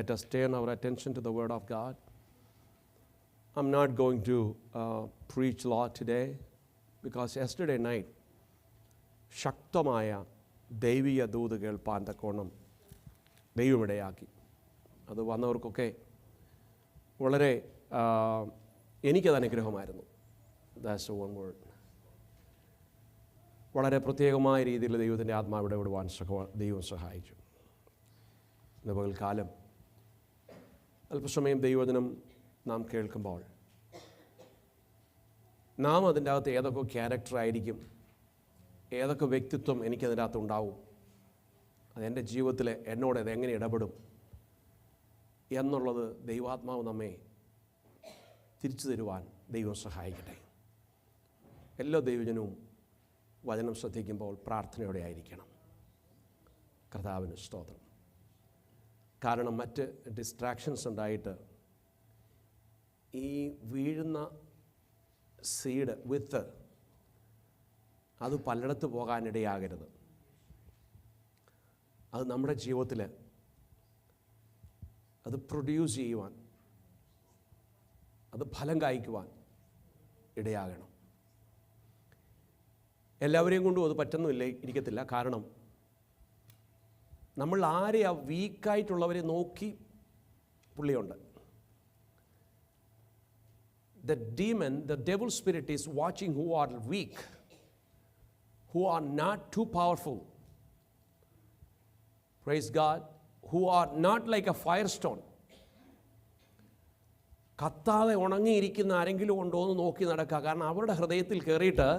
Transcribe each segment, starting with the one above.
Let us turn our attention to the Word of God. I'm not going to preach a lot today because yesterday night ശക്തമായ ദൈവിക ദൂത് കേൾപ്പാൻ തക്കോണം ദൈവമിടയാക്കി. അത് വന്നവർക്കൊക്കെ വളരെ എനിക്കത് അനുഗ്രഹമായിരുന്നു. That's one word. വളരെ പ്രത്യേകമായ രീതിയിൽ ദൈവത്തിൻ്റെ ആത്മാവിടെ വിടുവാൻ ദൈവം സഹായിച്ചു. ഇന്ന് പകൽക്കാലം അല്പസമയം ദൈവവചനം നാം കേൾക്കുമ്പോൾ നാം അതിൻ്റെ അകത്ത് ഏതൊക്കെ ക്യാരക്ടറായിരിക്കും, ഏതൊക്കെ വ്യക്തിത്വം എനിക്കതിൻ്റെ അകത്ത് ഉണ്ടാവും, അതെൻ്റെ ജീവിതത്തിൽ എന്നോട് അതെങ്ങനെ ഇടപെടും എന്നുള്ളത് ദൈവാത്മാവ് നമ്മെ തിരിച്ചു തരുവാൻ ദൈവം സഹായിക്കട്ടെ. എല്ലാ ദൈവജനവും വചനം ശ്രദ്ധിക്കുമ്പോൾ പ്രാർത്ഥനയോടെ ആയിരിക്കണം. കർത്താവിന് സ്തോത്രം. കാരണം മറ്റ് ഡിസ്ട്രാക്ഷൻസ് ഉണ്ടായിട്ട് ഈ വീഴുന്ന സീഡ് വിത്ത് അത് പലയിടത്ത് പോകാനിടയാകരുത്. അത് നമ്മുടെ ജീവിതത്തിൽ അത് പ്രൊഡ്യൂസ് ചെയ്യുവാൻ, അത് ഫലം കായ്ക്കുവാൻ ഇടയാകണം. എല്ലാവരെയും കൊണ്ടും അത് പറ്റുന്നില്ല, ഇരിക്കത്തില്ല. കാരണം നമ്മൾ ആരെയാ വീക്കായിട്ടുള്ളവരെ നോക്കി പുള്ളിയുണ്ട്. The demon, the devil spirit is watching who are weak, who are not too powerful. Praise God. Who are not like a firestone. കത്താതെ ഉണങ്ങിയിരിക്കുന്ന ആരെങ്കിലും ഉണ്ടോ എന്ന് നോക്കി നടക്കുക. കാരണം അവരുടെ ഹൃദയത്തിൽ കയറിയിട്ട്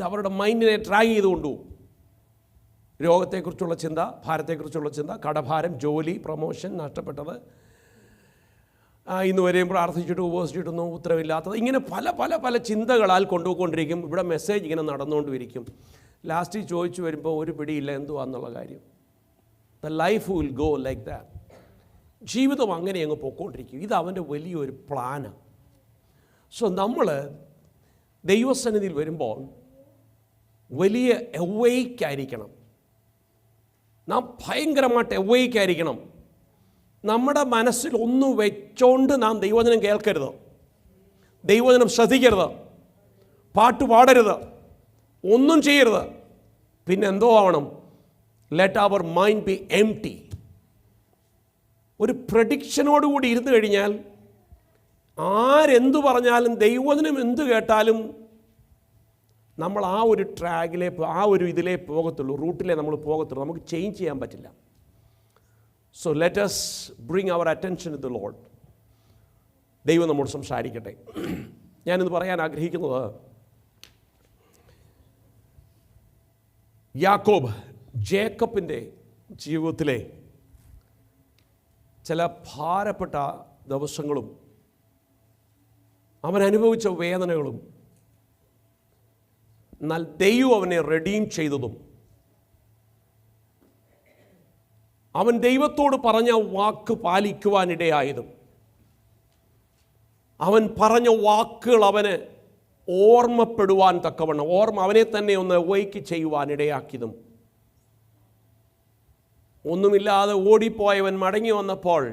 അവരുടെ മൈൻഡിനെ ട്രാക്ക് ചെയ്ത് കൊണ്ടുപോകും. രോഗത്തെക്കുറിച്ചുള്ള ചിന്ത, ഭാരത്തെക്കുറിച്ചുള്ള ചിന്ത, കടഭാരം, ജോലി, പ്രൊമോഷൻ നഷ്ടപ്പെട്ടത്, ഇന്ന് വരെയും പ്രാർത്ഥിച്ചിട്ട് ഉപവസിച്ചിട്ടൊന്നും ഉത്തരവില്ലാത്തത്, ഇങ്ങനെ പല പല പല ചിന്തകളാൽ കൊണ്ടുപോയിക്കൊണ്ടിരിക്കും. ഇവിടെ മെസ്സേജ് ഇങ്ങനെ നടന്നുകൊണ്ടിരിക്കും. ലാസ്റ്റ് ചോദിച്ചു വരുമ്പോൾ ഒരു പിടിയില്ല എന്തുവാന്നുള്ള കാര്യം. The life will go like that. ജീവിതം അങ്ങനെ അങ്ങ് പോയിക്കൊണ്ടിരിക്കും. ഇത് അവൻ്റെ വലിയൊരു പ്ലാനാണ്. സോ നമ്മൾ ദൈവസന്നിധിയിൽ വരുമ്പോൾ വലിയ എവൈക്കായിരിക്കണം. നാം ഭയങ്കരമായിട്ട് എവൈക്കായിരിക്കണം. നമ്മുടെ മനസ്സിൽ ഒന്നും വെച്ചോണ്ട് നാം ദൈവവചനം കേൾക്കരുത്, ദൈവവചനം ശ്രദ്ധിക്കരുത്, പാട്ട് പാടരുത്, ഒന്നും ചെയ്യരുത്. പിന്നെ എന്തോ ആവണം? Let our mind be empty. ഒരു പ്രഡിക്ഷനോടുകൂടി ഇരുന്ന് കഴിഞ്ഞാൽ ആരെന്തു പറഞ്ഞാലും ദൈവവചനം എന്തു കേട്ടാലും നമ്മൾ ആ ഒരു ട്രാക്കിലേ, ആ ഒരു ഇതിലേ പോകത്തുള്ളൂ, റൂട്ടിലേ നമ്മൾ പോകത്തുള്ളൂ. നമുക്ക് ചേഞ്ച് ചെയ്യാൻ പറ്റില്ല. So let us bring our attention to the Lord. ദൈവം നമ്മോട് സംസാരിക്കട്ടെ. ഞാനിത് പറയാൻ ആഗ്രഹിക്കുന്നത് ജേക്കബിൻ്റെ ജീവിതത്തിലെ ചില ഭാരപ്പെട്ട ദിവസങ്ങളും അവൻ അനുഭവിച്ച വേദനകളും, എന്നാൽ ദൈവം അവനെ റെഡീം ചെയ്തതും, അവൻ ദൈവത്തോട് പറഞ്ഞ വാക്ക് പാലിക്കുവാനിടയായതും, അവൻ പറഞ്ഞ വാക്കുകൾ അവന് ഓർമ്മപ്പെടുവാൻ തക്കവണ്ണം അവനെ തന്നെ ഒന്ന് വൈക്ക് ചെയ്യുവാനിടയാക്കിയതും, ഒന്നുമില്ലാതെ ഓടിപ്പോയവൻ മടങ്ങി വന്നപ്പോൾ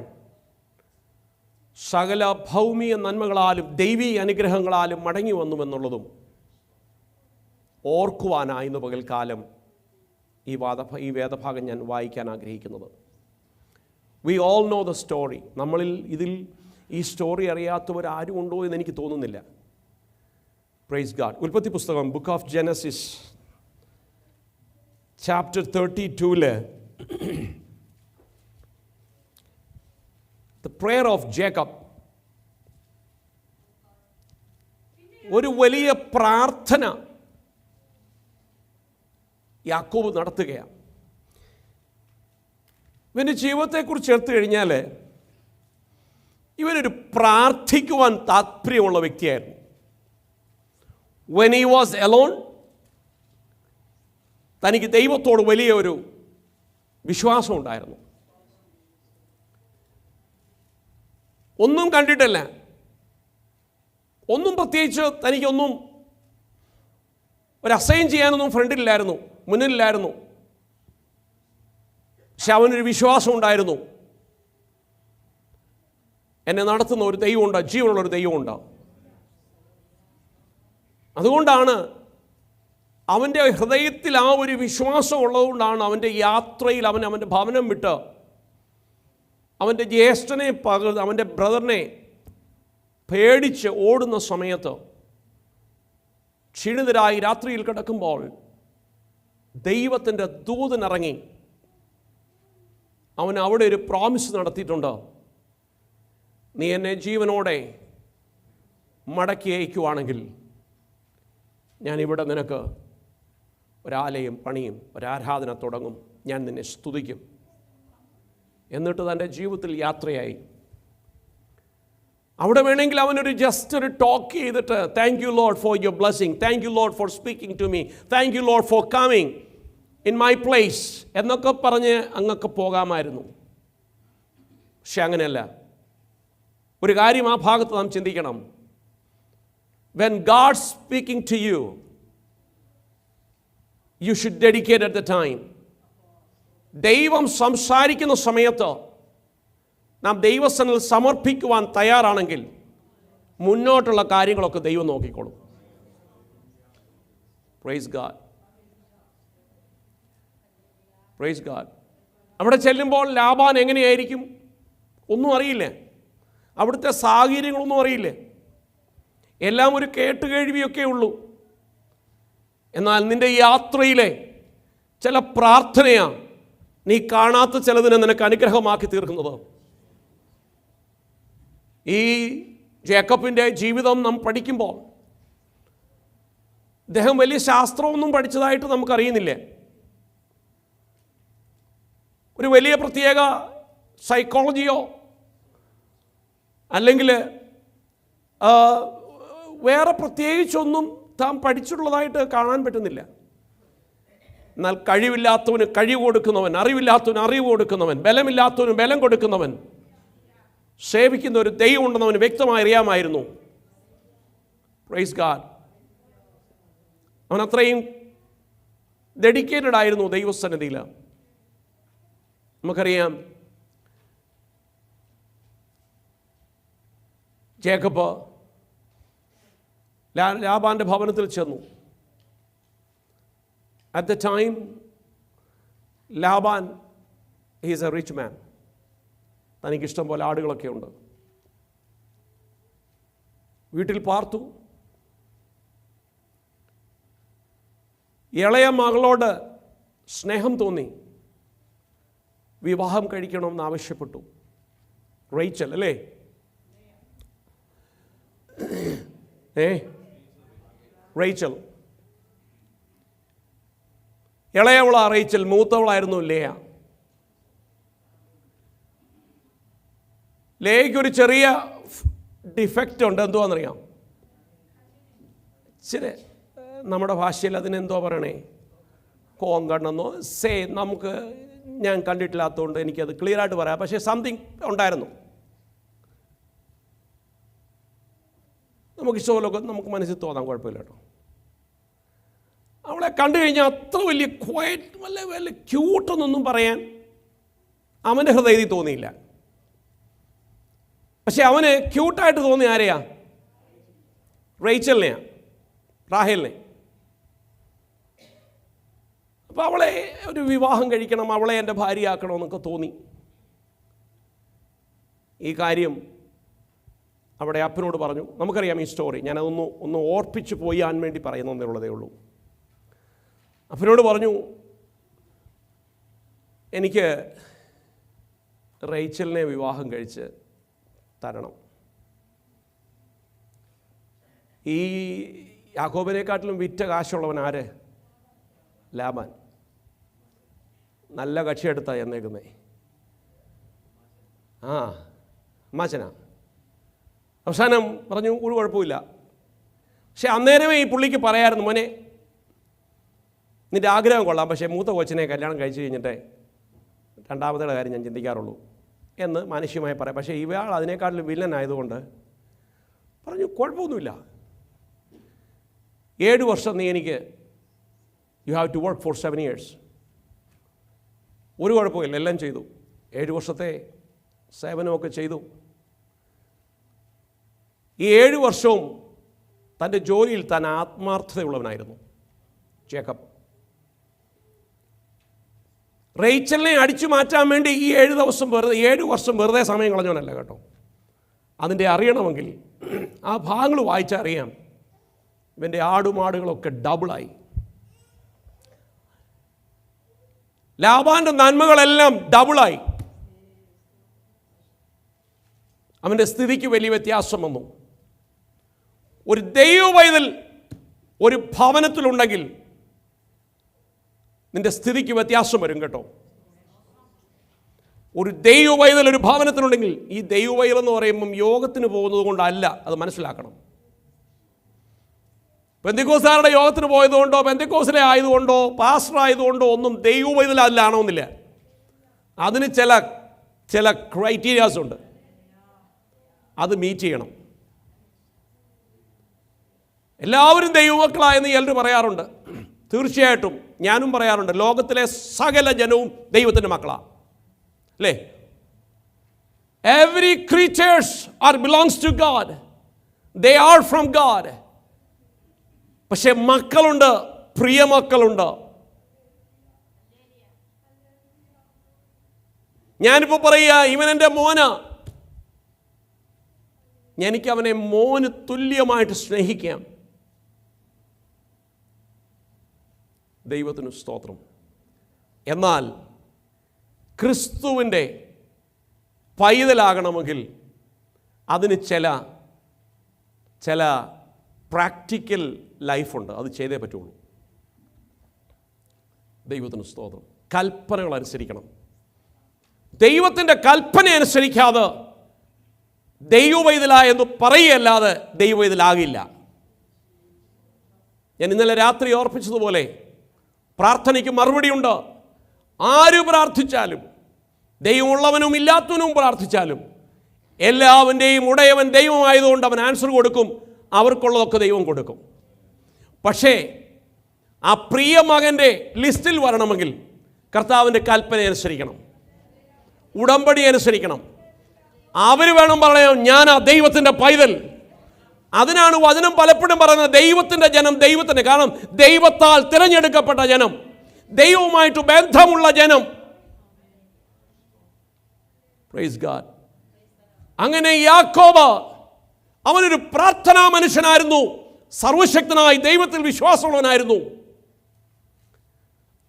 സകല ഭൗമിക നന്മകളാലും ദൈവീക അനുഗ്രഹങ്ങളാലും മടങ്ങി വന്നുവെന്നുള്ളതും ഓർക്കുവാനായിരുന്നു പകൽക്കാലം ഈ വേദഭാഗം ഞാൻ വായിക്കാൻ ആഗ്രഹിക്കുന്നത്. We all know the story. നമ്മളിൽ ഇതിൽ ഈ സ്റ്റോറി അറിയാത്തവരാരും ഉണ്ടോ എന്ന് എനിക്ക് തോന്നുന്നില്ല. Praise God. ഉൽപ്പത്തി പുസ്തകം, book of Genesis, chapter 32 the prayer of Jacob, ഒരു വലിയ പ്രാർത്ഥന യാക്കോബ് നടത്തുകയാണ്. ഇവൻ്റെ ജീവിതത്തെക്കുറിച്ച് എടുത്തു കഴിഞ്ഞാൽ ഇവനൊരു പ്രാർത്ഥിക്കുവാൻ താല്പര്യമുള്ള വ്യക്തിയായിരുന്നു. when he was alone, തനിക്ക് ദൈവത്തോട് വലിയ ഒരു വിശ്വാസം ഉണ്ടായിരുന്നു. ഒന്നും കണ്ടിട്ടല്ല, ഒന്നും പ്രത്യേകിച്ച് തനിക്കൊന്നും ഒരു അസൈൻ ചെയ്യാനൊന്നും ഫ്രണ്ടിലില്ലായിരുന്നു, മുന്നിലില്ലായിരുന്നു. പക്ഷെ അവനൊരു വിശ്വാസം ഉണ്ടായിരുന്നു, എന്നെ നടത്തുന്ന ഒരു ദൈവമുണ്ട്, ജീവനുള്ളൊരു ദൈവമുണ്ട്. അതുകൊണ്ടാണ് അവൻ്റെ ഹൃദയത്തിൽ ആ ഒരു വിശ്വാസം ഉള്ളതുകൊണ്ടാണ് അവൻ്റെ യാത്രയിൽ അവൻ്റെ ഭവനം വിട്ട് അവൻ്റെ ജ്യേഷ്ഠനെ അവൻ്റെ ബ്രദറിനെ പേടിച്ച് ഓടുന്ന സമയത്ത് ക്ഷീണിതരായി രാത്രിയിൽ കിടക്കുമ്പോൾ ദൈവത്തിൻ്റെ ദൂതനിറങ്ങി അവൻ അവിടെ ഒരു പ്രോമിസ് നടത്തിയിട്ടുണ്ട്. നീ എന്നെ ജീവനോടെ മടക്കി അയക്കുവാണെങ്കിൽ ഞാനിവിടെ നിനക്ക് ഒരാലയം പണിയും, ഒരാരാധന തുടങ്ങും, ഞാൻ നിന്നെ സ്തുതിക്കും. എന്നിട്ട് തൻ്റെ ജീവിതത്തിൽ യാത്രയായി. അവിടെ വേണമെങ്കിൽ അവനൊരു ജസ്റ്റ് ഒരു ടോക്ക് ചെയ്തിട്ട് thank you Lord for your blessing, thank you Lord for speaking to me, thank you Lord for coming in my place എന്നൊക്കെ പറഞ്ഞ് അങ്ങൊക്കെ പോകാമായിരുന്നു. പക്ഷെ അങ്ങനെയല്ല. ഒരു കാര്യം ആ ഭാഗത്ത് നാം ചിന്തിക്കണം. When God speaking to you, you should dedicate at the time. ദൈവം സംസാരിക്കുന്ന സമയത്ത് നാം ദൈവസന്നിധിയിൽ സമർപ്പിക്കുവാൻ തയ്യാറാണെങ്കിൽ മുന്നോട്ടുള്ള കാര്യങ്ങളൊക്കെ ദൈവം നോക്കിക്കോളും. Praise God, praise God. അവിടെ ചെല്ലുമ്പോൾ ലാബാൻ എങ്ങനെയായിരിക്കും ഒന്നും അറിയില്ലേ, അവിടുത്തെ സാഹചര്യങ്ങളൊന്നും അറിയില്ലേ, എല്ലാം ഒരു കേട്ടുകേഴ്വിയൊക്കെ ഉള്ളൂ. എന്നാൽ നിൻ്റെ യാത്രയിലെ ചില പ്രാർത്ഥനയാണ് നീ കാണാത്ത ചിലതിനെ നിനക്ക് അനുഗ്രഹമാക്കി തീർക്കുന്നത്. ഈ ജേക്കബിൻ്റെ ജീവിതം നാം പഠിക്കുമ്പോൾ അദ്ദേഹം വലിയ ശാസ്ത്രമൊന്നും പഠിച്ചതായിട്ട് നമുക്കറിയുന്നില്ലേ, ഒരു വലിയ പ്രത്യേക സൈക്കോളജിയോ അല്ലെങ്കിൽ വേറെ പ്രത്യേകിച്ചൊന്നും താൻ പഠിച്ചിട്ടുള്ളതായിട്ട് കാണാൻ പറ്റുന്നില്ല. എന്നാൽ കഴിവില്ലാത്തവന് കഴിവ് കൊടുക്കുന്നവൻ, അറിവില്ലാത്തവന് അറിവ് കൊടുക്കുന്നവൻ, ബലമില്ലാത്തവന് ബലം കൊടുക്കുന്നവൻ, സേവിക്കുന്ന ഒരു ദൈവം ഉണ്ടെന്ന് അവന് വ്യക്തമായി അറിയാമായിരുന്നു. Praise God. അവൻ അത്രയും ഡെഡിക്കേറ്റഡ് ആയിരുന്നു ദൈവസന്നിധിയിൽ. നമുക്കറിയാം ജേക്കബ് ലാബാൻ്റെ ഭവനത്തിൽ ചെന്നു. At the time Laban he's a rich man. തനിക്കിഷ്ടം പോലെ ആടുകളൊക്കെ ഉണ്ട്. വീട്ടിൽ പാർത്തു. ഇളയ മകളോട് സ്നേഹം തോന്നി, വിവാഹം കഴിക്കണമെന്ന് ആവശ്യപ്പെട്ടു. റേച്ചൽ അല്ലേ? റേച്ചൽ ഇളയവളാ റേച്ചൽ, മൂത്തവളായിരുന്നു ലേയ. ലേയ്ക്കൊരു ചെറിയ ഡിഫക്റ്റ് ഉണ്ട്. എന്തുവാണെന്നറിയാം? ശരി, നമ്മുടെ ഭാഷയിൽ അതിനെന്തോ പറയണേ, കോങ്കണ്ണെന്നോ നമുക്ക് ഞാൻ കണ്ടിട്ടില്ലാത്തതുകൊണ്ട് എനിക്കത് ക്ലിയറായിട്ട് പറയാം. പക്ഷേ സംതിങ് ഉണ്ടായിരുന്നു. നമുക്ക് ഇഷ്ടമല്ലൊക്കെ നമുക്ക് മനസ്സിൽ തോന്നാം, കുഴപ്പമില്ല കേട്ടോ. അവളെ കണ്ടു കഴിഞ്ഞാൽ അത്ര വലിയ ക്വയറ്റ് വല്ല ക്യൂട്ടെന്നൊന്നും പറയാൻ അവൻ്റെ ഹൃദയത്തിൽ തോന്നിയില്ല. പക്ഷെ അവന് ക്യൂട്ടായിട്ട് തോന്നിയ ആരെയാ? റേച്ചലിനെയാ, റാഹേലിനെ. അപ്പോൾ അവളെ ഒരു വിവാഹം കഴിക്കണം, അവളെ എൻ്റെ ഭാര്യയാക്കണമെന്നൊക്കെ തോന്നി. ഈ കാര്യം അവിടെ അപ്പനോട് പറഞ്ഞു. നമുക്കറിയാം ഈ സ്റ്റോറി, ഞാനതൊന്ന് ഓർപ്പിച്ച് പോയാൻ വേണ്ടി പറയുന്നതേ ഉള്ളൂ. അപ്പനോട് പറഞ്ഞു, എനിക്ക് റേച്ചലിനെ വിവാഹം കഴിച്ച് തരണം. ഈ യാക്കോബിനെക്കാട്ടിലും വിറ്റ കാശുള്ളവൻ ആര്? ലാബാൻ. നല്ല കക്ഷിയെടുത്താ എന്നേക്കുന്നേ. അമ്മാച്ചനാ. അവസാനം പറഞ്ഞു ഒരു കുഴപ്പമില്ല. പക്ഷെ അന്നേരമേ ഈ പുള്ളിക്ക് പറയായിരുന്നു, മോനെ നിൻ്റെ ആഗ്രഹം കൊള്ളാം, പക്ഷേ മൂത്ത കൊച്ചിനെ കല്യാണം കഴിച്ചു കഴിഞ്ഞിട്ടേ രണ്ടാമത്തെ കാര്യം ഞാൻ ചിന്തിക്കാറുള്ളൂ എന്ന് മാനുഷ്യമായി പറയാം. പക്ഷേ ഇയാൾ അതിനേക്കാട്ടിലും വില്ലനായതുകൊണ്ട് പറഞ്ഞു കുഴപ്പമൊന്നുമില്ല, 7 വർഷം നീ എനിക്ക് you have to work for 7 years. ഒരു കുഴപ്പമില്ല, എല്ലാം ചെയ്തു. 7 വർഷത്തെ സേവനമൊക്കെ ചെയ്തു. ഈ 7 വർഷവും തൻ്റെ ജോലിയിൽ താൻ ആത്മാർത്ഥതയുള്ളവനായിരുന്നു ജേക്കബ്. റേച്ചലിനെ അടിച്ചു മാറ്റാൻ വേണ്ടി ഈ 7 വർഷം വെറുതെ സമയം കളഞ്ഞവനല്ല കേട്ടോ. അതിൻ്റെ അറിയണമെങ്കിൽ ആ ഭാഗങ്ങൾ വായിച്ചറിയാം. ഇവൻ്റെ ആടുമാടുകളൊക്കെ ഡബിളായി. ലാബാൻ്റെ നന്മകളെല്ലാം ഡബിളായി. അവൻ്റെ സ്ഥിതിക്ക് വലിയ വ്യത്യാസം വന്നു. ഒരു ദൈവവൈതൽ ഒരു ഭവനത്തിലുണ്ടെങ്കിൽ നിന്റെ സ്ഥിതിക്ക് വ്യത്യാസം വരും കേട്ടോ. ഒരു ദൈവവൈതൽ ഒരു ഭവനത്തിലുണ്ടെങ്കിൽ, ഈ ദൈവവൈതൽ എന്ന് പറയുമ്പം യോഗത്തിന് പോകുന്നത് കൊണ്ടല്ല, അത് മനസ്സിലാക്കണം. പെന്തിക്കോസുകാരുടെ യോഗത്തിന് പോയതുകൊണ്ടോ പെന്തിക്കോസിലെ ആയതുകൊണ്ടോ പാസ്റ്റർ ആയതുകൊണ്ടോ ഒന്നും ദൈവവൈതൽ അതിലാണോന്നില്ല. അതിന് ചില ക്രൈറ്റീരിയാസ് ഉണ്ട്. അത് മീറ്റ് ചെയ്യണം. എല്ലാവരും ദൈവമക്കളായെന്ന് ചിലർ പറയാറുണ്ട്. തീർച്ചയായിട്ടും ഞാനും പറയാറുണ്ട്. ലോകത്തിലെ സകല ജനവും ദൈവത്തിൻ്റെ മക്കളാണ്, അല്ലേ? Every creatures belongs to God. They are from God. പക്ഷെ മക്കളുണ്ട്, പ്രിയ മക്കളുണ്ട്. ഞാനിപ്പോൾ പറയുക, ഇവൻ എൻ്റെ മോനാ, എനിക്ക് അവനെ മോന് തുല്യമായിട്ട് സ്നേഹിക്കാം. ദൈവത്തിന് സ്തോത്രം. എന്നാൽ ക്രിസ്തുവിൻ്റെ പൈതലാകണമെങ്കിൽ അതിന് ചില പ്രാക്ടിക്കൽ ലൈഫുണ്ട്. അത് ചെയ്തേ പറ്റുള്ളൂ. ദൈവത്തിന് സ്തോത്രം. കൽപ്പനകൾ അനുസരിക്കണം. ദൈവത്തിൻ്റെ കൽപ്പന അനുസരിക്കാതെ ദൈവവൈതലായെന്ന് പറയുകയല്ലാതെ ദൈവവൈതലാകില്ല. ഞാൻ ഇന്നലെ രാത്രി ഓർപ്പിച്ചതുപോലെ പ്രാർത്ഥനയ്ക്ക് മറുപടിയുണ്ട്. ആര് പ്രാർത്ഥിച്ചാലും, ദൈവമുള്ളവനും ഇല്ലാത്തവനും പ്രാർത്ഥിച്ചാലും, എല്ലാവൻ്റെയും ഉടയവൻ ദൈവമായതുകൊണ്ട് അവൻ ആൻസർ കൊടുക്കും. അവർക്കുള്ളതൊക്കെ ദൈവം കൊടുക്കും. പക്ഷേ ആ പ്രിയ മകൻ്റെ ലിസ്റ്റിൽ വരണമെങ്കിൽ കർത്താവിൻ്റെ കൽപ്പന അനുസരിക്കണം, ഉടമ്പടി അനുസരിക്കണം. അവർ വേണം പറയാം, ഞാൻ ആ ദൈവത്തിൻ്റെ പൈതൽ. അതിനാണ് വചനം പലപ്പോഴും പറയുന്നത് ദൈവത്തിൻ്റെ ജനം ദൈവത്തിൻ്റെ. കാരണം ദൈവത്താൽ തിരഞ്ഞെടുക്കപ്പെട്ട ജനം, ദൈവവുമായിട്ട് ബന്ധമുള്ള ജനം. Praise God. അങ്ങനെ യാക്കോബ് അവനൊരു പ്രാർത്ഥനാ മനുഷ്യനായിരുന്നു. സർവശക്തനായി ദൈവത്തിൽ വിശ്വാസമുള്ളവനായിരുന്നു.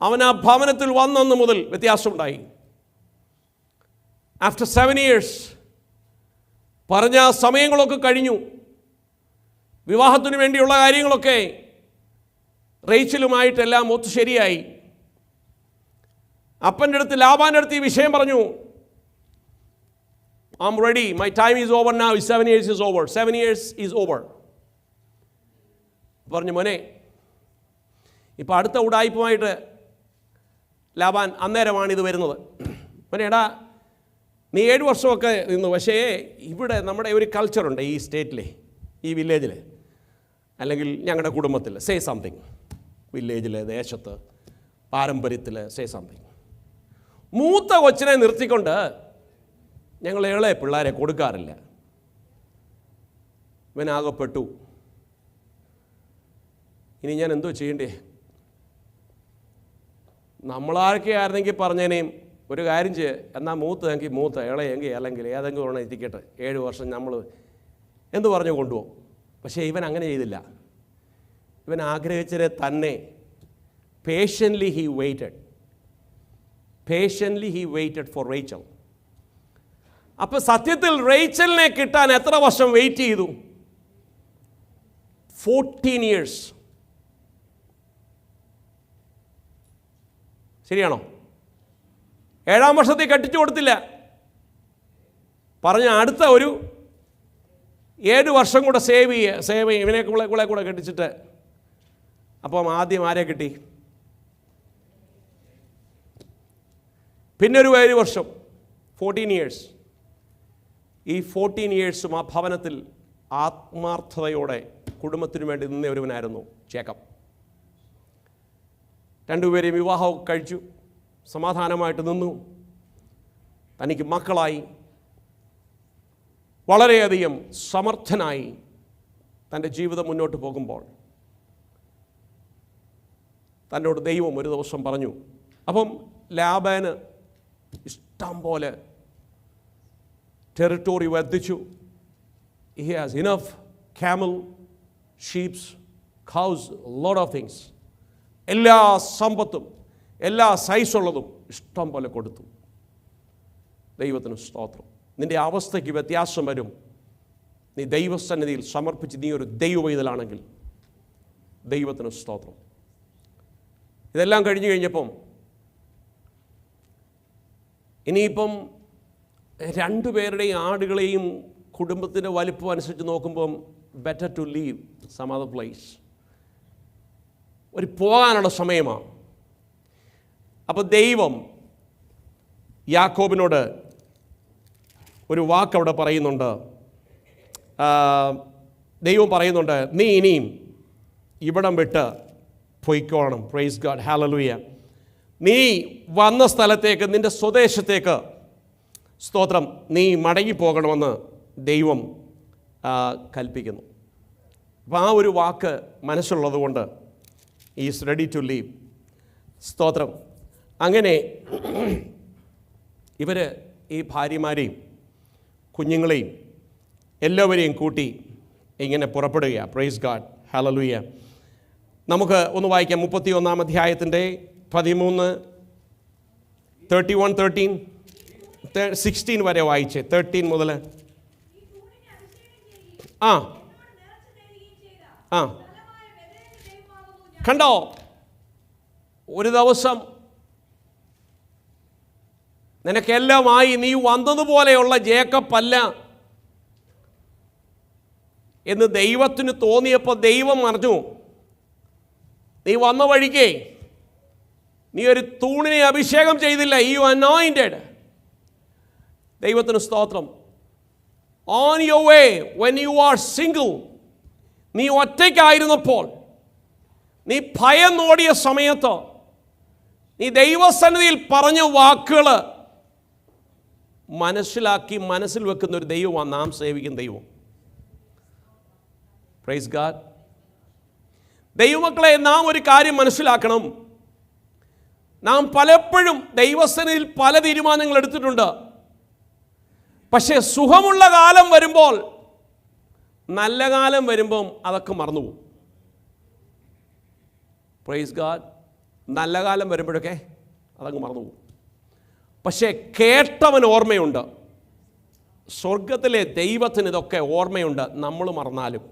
അവൻ ആ ഭവനത്തിൽ വന്നന്ന് മുതൽ വ്യത്യാസമുണ്ടായി. ആഫ്റ്റർ 7 years പറഞ്ഞ സമയങ്ങളൊക്കെ കഴിഞ്ഞു. വിവാഹത്തിന് വേണ്ടിയുള്ള കാര്യങ്ങളൊക്കെ റേച്ചലുമായിട്ടെല്ലാം ഒത്തു ശരിയായി. അപ്പൻ്റെ അടുത്ത്, ലാബാൻ്റെ അടുത്ത് ഈ വിഷയം പറഞ്ഞു. I'm ready. My time is over now. 7 years is over. 7 years is over. പറഞ്ഞു, മോനെ, ഇപ്പം അടുത്ത ഉടായ്പുമായിട്ട് ലാബാൻ അന്നേരമാണ് ഇത് വരുന്നത്. മോനെ, എടാ, നീ 7 വർഷമൊക്കെ നിന്നു. പക്ഷേ ഇവിടെ നമ്മുടെ ഒരു കൾച്ചറുണ്ട്, ഈ സ്റ്റേറ്റിലെ, ഈ വില്ലേജിൽ, അല്ലെങ്കിൽ ഞങ്ങളുടെ കുടുംബത്തിൽ. Say something. വില്ലേജിൽ, ദേശത്ത്, പാരമ്പര്യത്തിൽ സേ സംതിങ്. മൂത്ത കൊച്ചിനെ നിർത്തിക്കൊണ്ട് ഞങ്ങൾ ഇളയ പിള്ളേരെ കൊടുക്കാറില്ല. ഇവനാകപ്പെട്ടു. ഇനി ഞാൻ എന്തോ ചെയ്യണ്ടേ? നമ്മളാരൊക്കെ ആയിരുന്നെങ്കിൽ പറഞ്ഞേനേയും ഒരു കാര്യം ചെയ്യുക, എന്നാൽ മൂത്തതെങ്കിൽ മൂത്ത, ഇളയെങ്കിൽ അല്ലെങ്കിൽ ഏതെങ്കിലും ഒരെണ്ണം എത്തിക്കട്ടെ, 7 വർഷം നമ്മൾ എന്ത് പറഞ്ഞു കൊണ്ടുപോകും. പക്ഷേ ഇവൻ അങ്ങനെ ചെയ്തില്ല. ഇവൻ ആഗ്രഹിച്ചത് തന്നെ. Patiently he waited for Rachel. അപ്പോൾ സത്യത്തിൽ റേച്ചലിനെ കിട്ടാൻ എത്ര വർഷം വെയിറ്റ് ചെയ്തു? 14 years. ശരിയാണോ? 7-ാം വർഷത്തിൽ കെട്ടിച്ചു കൊടുത്തില്ല. പറഞ്ഞ അടുത്ത ഒരു 7 വർഷം കൂടെ സേവ് ഇവനെ കൂടെ കെട്ടിച്ചിട്ട്. അപ്പം ആദ്യം ആരെ കിട്ടി? പിന്നെ ഒരു 7 വർഷം, 14 years. ഈ 14 yearsും ആ ഭവനത്തിൽ ആത്മാർത്ഥതയോടെ കുടുംബത്തിനു വേണ്ടി നിന്ന ഒരുവനായിരുന്നു ജേക്കബ്. 2 പേരെയും വിവാഹമൊക്കെ കഴിച്ചു. സമാധാനമായിട്ട് നിന്നു. തനിക്ക് മക്കളായി, വളരെയധികം സമർത്ഥനായി തൻ്റെ ജീവിതം മുന്നോട്ട് പോകുമ്പോൾ തന്നോട് ദൈവം ഒരു ദിവസം പറഞ്ഞു. അപ്പം ലാബാന് ഇഷ്ടം പോലെ ടെറിട്ടറി വർദ്ധിച്ചു. He has enough camel, sheep, cows, a lot of things. എല്ലാ സമ്പത്തും എല്ലാ സൈസുള്ളതും ഇഷ്ടം പോലെ കൊടുത്തു. ദൈവത്തിന് സ്തോത്രം. നിൻ്റെ അവസ്ഥയ്ക്ക് വ്യത്യാസം വരും. നീ ദൈവസന്നിധിയിൽ സമർപ്പിച്ച് നീ ഒരു ദൈവവൈതലാണെങ്കിൽ ദൈവത്തിന് സ്തോത്രം. ഇതെല്ലാം കഴിഞ്ഞു കഴിഞ്ഞപ്പം ഇനിയിപ്പം രണ്ടുപേരുടെയും ആടുകളെയും കുടുംബത്തിൻ്റെ വലിപ്പം അനുസരിച്ച് നോക്കുമ്പം better to leave some other place. ഒരു പോകാനുള്ള സമയമാണ്. അപ്പോൾ ദൈവം യാക്കോബിനോട് ഒരു വാക്കവിടെ പറയുന്നുണ്ട്. ദൈവം പറയുന്നുണ്ട്, നീ ഇനിയും ഇവിടം വിട്ട് പൊയ്ക്കോണം. Price God, hallelujah. നീ വന്ന സ്ഥലത്തേക്ക്, നിൻ്റെ സ്വദേശത്തേക്ക്, സ്തോത്രം, നീ മടങ്ങിപ്പോകണമെന്ന് ദൈവം കൽപ്പിക്കുന്നു. അപ്പോൾ ആ ഒരു വാക്ക് മനസ്സുള്ളത് കൊണ്ട് ഈസ് റെഡി ടു ലീവ്. സ്തോത്രം. അങ്ങനെ ഇവർ ഈ ഭാര്യമാരെയും കുഞ്ഞുങ്ങളെയും എല്ലാവരെയും കൂട്ടി ഇങ്ങനെ പുറപ്പെടുകയാണ്. Price God, hallelujah. നമുക്ക് ഒന്ന് വായിക്കാം. 31-ാം അധ്യായത്തിൻ്റെ 13, 31, 16 വരെ വായിച്ച്. 13 മുതൽ. കണ്ടോ, ഒരു ദിവസം നിനക്കെല്ലാമായി നീ വന്നതുപോലെയുള്ള ജേക്കബ് അല്ല എന്ന് ദൈവത്തിന് തോന്നിയപ്പോൾ ദൈവം പറഞ്ഞു, നീ വന്ന വഴിക്കേ നീ ഒരു തൂണിനെ അഭിഷേകം ചെയ്തില്ല. You anointed. ദൈവത്തിന് സ്തോത്രം. On your way when you are single, നീ ഒറ്റയ്ക്കായിരുന്നപ്പോൾ, നീ ഭയന്നോടിയ സമയത്ത്, നീ ദൈവസന്നിധിയിൽ പറഞ്ഞ വാക്കുകൾ മനസ്സിലാക്കി മനസ്സിൽ വെക്കുന്ന ഒരു ദൈവമാണ് നാം സേവിക്കുന്ന ദൈവം. Praise God. ദൈവമക്കളെ, നാം ഒരു കാര്യം മനസ്സിലാക്കണം. നാം പലപ്പോഴും ദൈവസന്നിധിയിൽ പല തീരുമാനങ്ങൾ എടുത്തിട്ടുണ്ട്. പക്ഷേ സുഖമുള്ള കാലം വരുമ്പോൾ, നല്ല കാലം വരുമ്പം അതൊക്കെ മറന്നുപോകും. Praise God. നല്ല കാലം വരുമ്പോഴൊക്കെ അതങ്ങ് മറന്നുപോകും. പക്ഷേ കേട്ടവൻ ഓർമ്മയുണ്ട്. സ്വർഗത്തിലെ ദൈവത്തിന് ഇതൊക്കെ ഓർമ്മയുണ്ട്. നമ്മൾ മറന്നാലും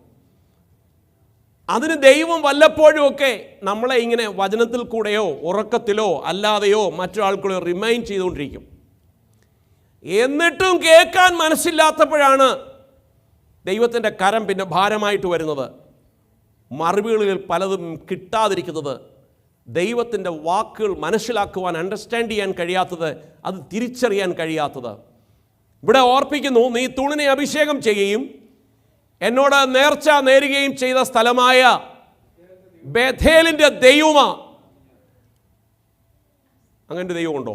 അതിന് ദൈവം വല്ലപ്പോഴുമൊക്കെ നമ്മളെ ഇങ്ങനെ വചനത്തിൽ കൂടെയോ ഉറക്കത്തിലോ അല്ലാതെയോ മറ്റൊരാൾക്കൂടെ റിമൈൻഡ് ചെയ്തുകൊണ്ടിരിക്കും. എന്നിട്ടും കേൾക്കാൻ മനസ്സില്ലാത്തപ്പോഴാണ് ദൈവത്തിൻ്റെ കരം പിന്നെ ഭാരമായിട്ട് വരുന്നത്. മറുപടികളിൽ പലതും കിട്ടാതിരിക്കുന്നത്, ദൈവത്തിൻ്റെ വാക്കുകൾ മനസ്സിലാക്കുവാൻ, അണ്ടർസ്റ്റാൻഡ് ചെയ്യാൻ കഴിയാത്തത്, അത് തിരിച്ചറിയാൻ കഴിയാത്തത്. ഇവിടെ ഓർപ്പിക്കുന്നു, നീ തൂണിനെ അഭിഷേകം ചെയ്യുകയും എന്നോട് നേർച്ച നേരുകയും ചെയ്ത സ്ഥലമായ ബേഥേലിൻ്റെ ദൈവമാ. അങ്ങനൊരു ദൈവമുണ്ടോ?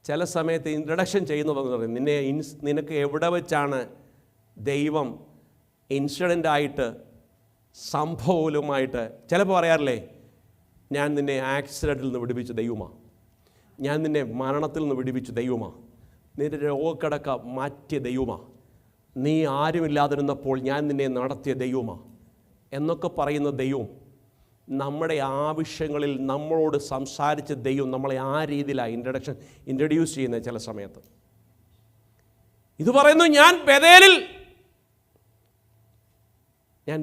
ചില സമയത്ത് ഇൻട്രഡക്ഷൻ ചെയ്യുന്നതെന്ന് പറയും, നിനക്ക് എവിടെ വെച്ചാണ് ദൈവം ഇൻസിഡൻ്റായിട്ട് സംഭവവുമായിട്ട് ചിലപ്പോൾ പറയാറില്ലേ, ഞാൻ നിന്നെ ആക്സിഡൻറ്റിൽ നിന്ന് വിടുവിച്ച ദൈവമാണ്, ഞാൻ നിന്നെ മരണത്തിൽ നിന്ന് വിടുവിച്ച ദൈവമാണ്, നിന്റെ രോഗക്കിടക്ക മാറ്റിയ ദൈവമാണ്, നീ ആരുമില്ലാതിരുന്നപ്പോൾ ഞാൻ നിന്നെ നടത്തിയ ദൈവമാണ് എന്നൊക്കെ പറയുന്ന ദൈവം, നമ്മുടെ ആവശ്യങ്ങളിൽ നമ്മളോട് സംസാരിച്ച ദൈവം നമ്മളെ ആ രീതിയിലാണ് ഇൻട്രൊഡ്യൂസ് ചെയ്യുന്നത്. ചില സമയത്ത് ഇത് പറയുന്നു, ഞാൻ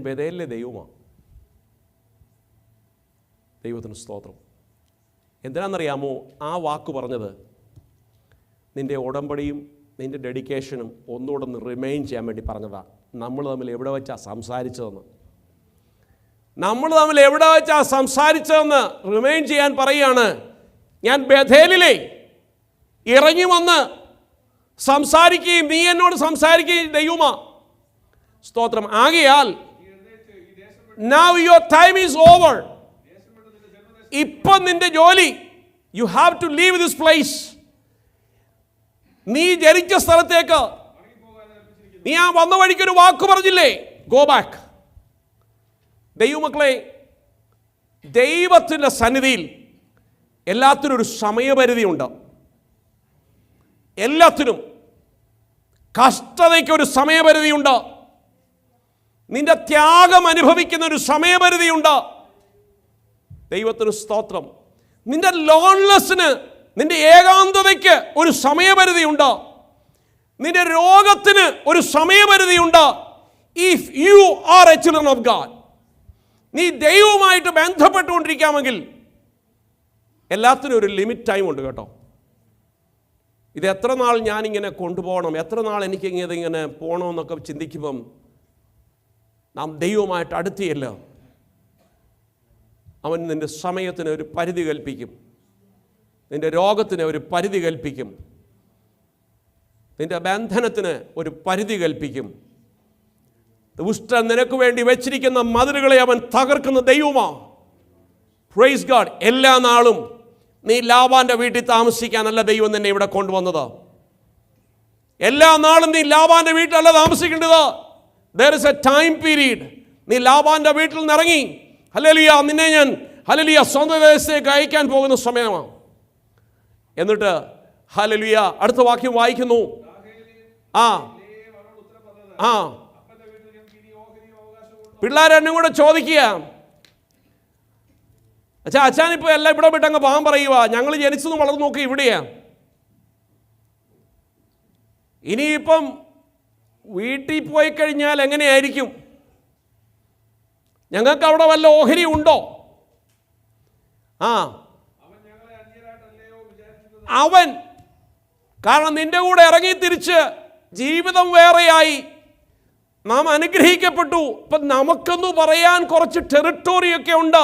ബേഥേലിലെ ദൈവമാണ്. ദൈവത്തിന് സ്തോത്രം. എന്തിനാണെന്നറിയാമോ ആ വാക്ക് പറഞ്ഞത്? നിൻ്റെ ഉടമ്പടിയും നിൻ്റെ ഡെഡിക്കേഷനും ഒന്നുകൂടെ ഒന്ന് റിമൈൻ ചെയ്യാൻ വേണ്ടി പറഞ്ഞതാണ്. നമ്മൾ തമ്മിൽ എവിടെ വെച്ചാണ് സംസാരിച്ചതെന്ന് റിമൈൻ ചെയ്യാൻ പറയുകയാണ്. ഞാൻ ബേഥേലിലെ ഇറങ്ങി വന്ന് സംസാരിക്കുകയും നീ എന്നോട് സംസാരിക്കുകയും ദൈവമാ. സ്തോത്രം. ആകയാൽ now your time is over. ഇപ്പം നിന്റെ ജോലി, you have to leave this place. നീ ജനിച്ച സ്ഥലത്തേക്ക് നീ ആ വന്ന വഴിക്കൊരു വാക്ക് പറഞ്ഞില്ലേ, ഗോ ബാക്ക്. ദൈവമക്കളെ, ദൈവത്തിൻ്റെ സന്നിധിയിൽ എല്ലാത്തിനും ഒരു സമയപരിധിയുണ്ട്. എല്ലാത്തിനും കഷ്ടതയ്ക്ക് ഒരു സമയപരിധിയുണ്ട്. നിന്റെ ത്യാഗം അനുഭവിക്കുന്ന ഒരു സമയപരിധിയുണ്ട്. ദൈവത്തിന് സ്തോത്രം. നിന്റെ ലോൺലെസ്സിന്, നിന്റെ ഏകാന്തതയ്ക്ക് ഒരു സമയപരിധിയുണ്ട്. നിന്റെ രോഗത്തിന് ഒരു സമയപരിധിയുണ്ട്. If you are a children of God, നീ ദൈവവുമായിട്ട് ബന്ധപ്പെട്ടുകൊണ്ടിരിക്കാമെങ്കിൽ എല്ലാത്തിനും ഒരു ലിമിറ്റ് ടൈം ഉണ്ട് കേട്ടോ. ഇത് എത്ര നാൾ ഞാനിങ്ങനെ കൊണ്ടുപോകണം, എത്ര നാൾ എനിക്കിങ്ങനെ പോകണമെന്നൊക്കെ ചിന്തിക്കുമ്പം നാം ദൈവവുമായിട്ട് അടുത്തിയല്ല. അവൻ നിൻ്റെ സമയത്തിന് ഒരു പരിധി കൽപ്പിക്കും, നിൻ്റെ രോഗത്തിന് ഒരു പരിധി കൽപ്പിക്കും, നിൻ്റെ ബന്ധനത്തിന് ഒരു പരിധി കൽപ്പിക്കും. ദുഷ്ടൻ നിനക്ക് വേണ്ടി വെച്ചിരിക്കുന്ന മതിലുകളെ അവൻ തകർക്കുന്ന ദൈവമാണ്. Praise God. എല്ലാ നാളും നീ ലാബാന്റെ വീട്ടിൽ താമസിക്കാനല്ല ദൈവം നിന്നെ ഇവിടെ കൊണ്ടുവന്നത്. എല്ലാ നാളും നീ ലാബാന്റെ വീട്ടിലല്ല താമസിക്കേണ്ടത്. there is a time period. നീ ലാബാന്റെ വീട്ടിൽ നിന്ന് ഇറങ്ങി, ഹല്ലേലൂയ, നിന്നെ ഞാൻ ഹല്ലേലൂയ സ്വന്തം ദേശത്തേക്ക് അയക്കാൻ പോകുന്ന സമയമാണ്. എന്നിട്ട് ഹല്ലേലൂയ അടുത്ത വാക്യം വായിക്കുന്നു. പിള്ളേരെന്നും കൂടെ ചോദിക്കുക, അച്ഛാനിപ്പോൾ എല്ലാം ഇവിടെ വിട്ടങ്ങ് പോകാൻ പറയുക, ഞങ്ങൾ ജനിച്ചതും വളർന്നു നോക്കി ഇവിടെയാ. ഇനിയിപ്പം വീട്ടിൽ പോയി കഴിഞ്ഞാൽ എങ്ങനെയായിരിക്കും? ഞങ്ങൾക്ക് അവിടെ വല്ല ഓഹരി ഉണ്ടോ? അവൻ കാരണം നിന്റെ കൂടെ ഇറങ്ങി തിരിച്ച് ജീവിതം വേറെയായി, നാം അനുഗ്രഹിക്കപ്പെട്ടു. ഇപ്പം നമുക്കെന്ന് പറയാൻ കുറച്ച് ടെറിട്ടോറിയൊക്കെ ഉണ്ട്,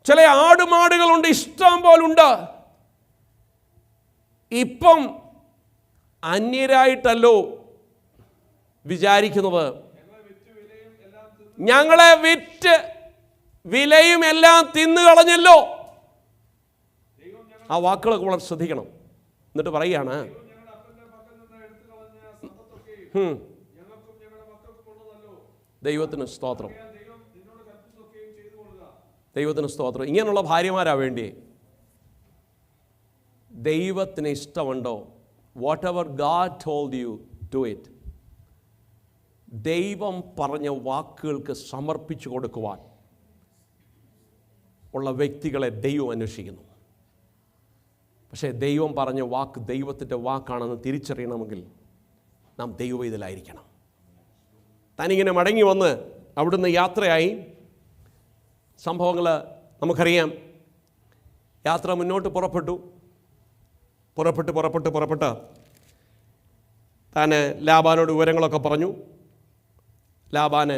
ചില ആടുമാടുകളുണ്ട്, ഇഷ്ടം പോലുണ്ട്. ഇപ്പം അന്യരായിട്ടല്ലോ വിചാരിക്കുന്നത്. ഞങ്ങളെ വിറ്റ് വിലയും എല്ലാം തിന്നു കളഞ്ഞല്ലോ. ആ വാക്കുകളൊക്കെ വളരെ ശ്രദ്ധിക്കണം. എന്നിട്ട് പറയുകയാണ്, ദൈവത്തിന് സ്തോത്രം, ദൈവത്തിന് സ്തോത്രം. ഇങ്ങനെയുള്ള ഭാര്യമാരാ വേണ്ടി. ദൈവത്തിന് ഇഷ്ടമുണ്ടോ? Whatever God told you, do it. ദൈവം പറഞ്ഞ വാക്കുകൾക്ക് സമർപ്പിച്ചു കൊടുക്കുവാൻ ഉള്ള വ്യക്തികളെ ദൈവം അന്വേഷിക്കുന്നു. പക്ഷേ ദൈവം പറഞ്ഞ വാക്ക് ദൈവത്തിൻ്റെ വാക്കാണെന്ന് തിരിച്ചറിയണമെങ്കിൽ നാം ദൈവവേദിയിലായിരിക്കണം. താനിങ്ങനെ മടങ്ങി വന്ന് അവിടുന്ന് യാത്രയായി. സംഭവങ്ങൾ നമുക്കറിയാം. യാത്ര മുന്നോട്ട് പുറപ്പെട്ട് താൻ ലാബാനോട് വിവരങ്ങളൊക്കെ പറഞ്ഞു. ലാബാന്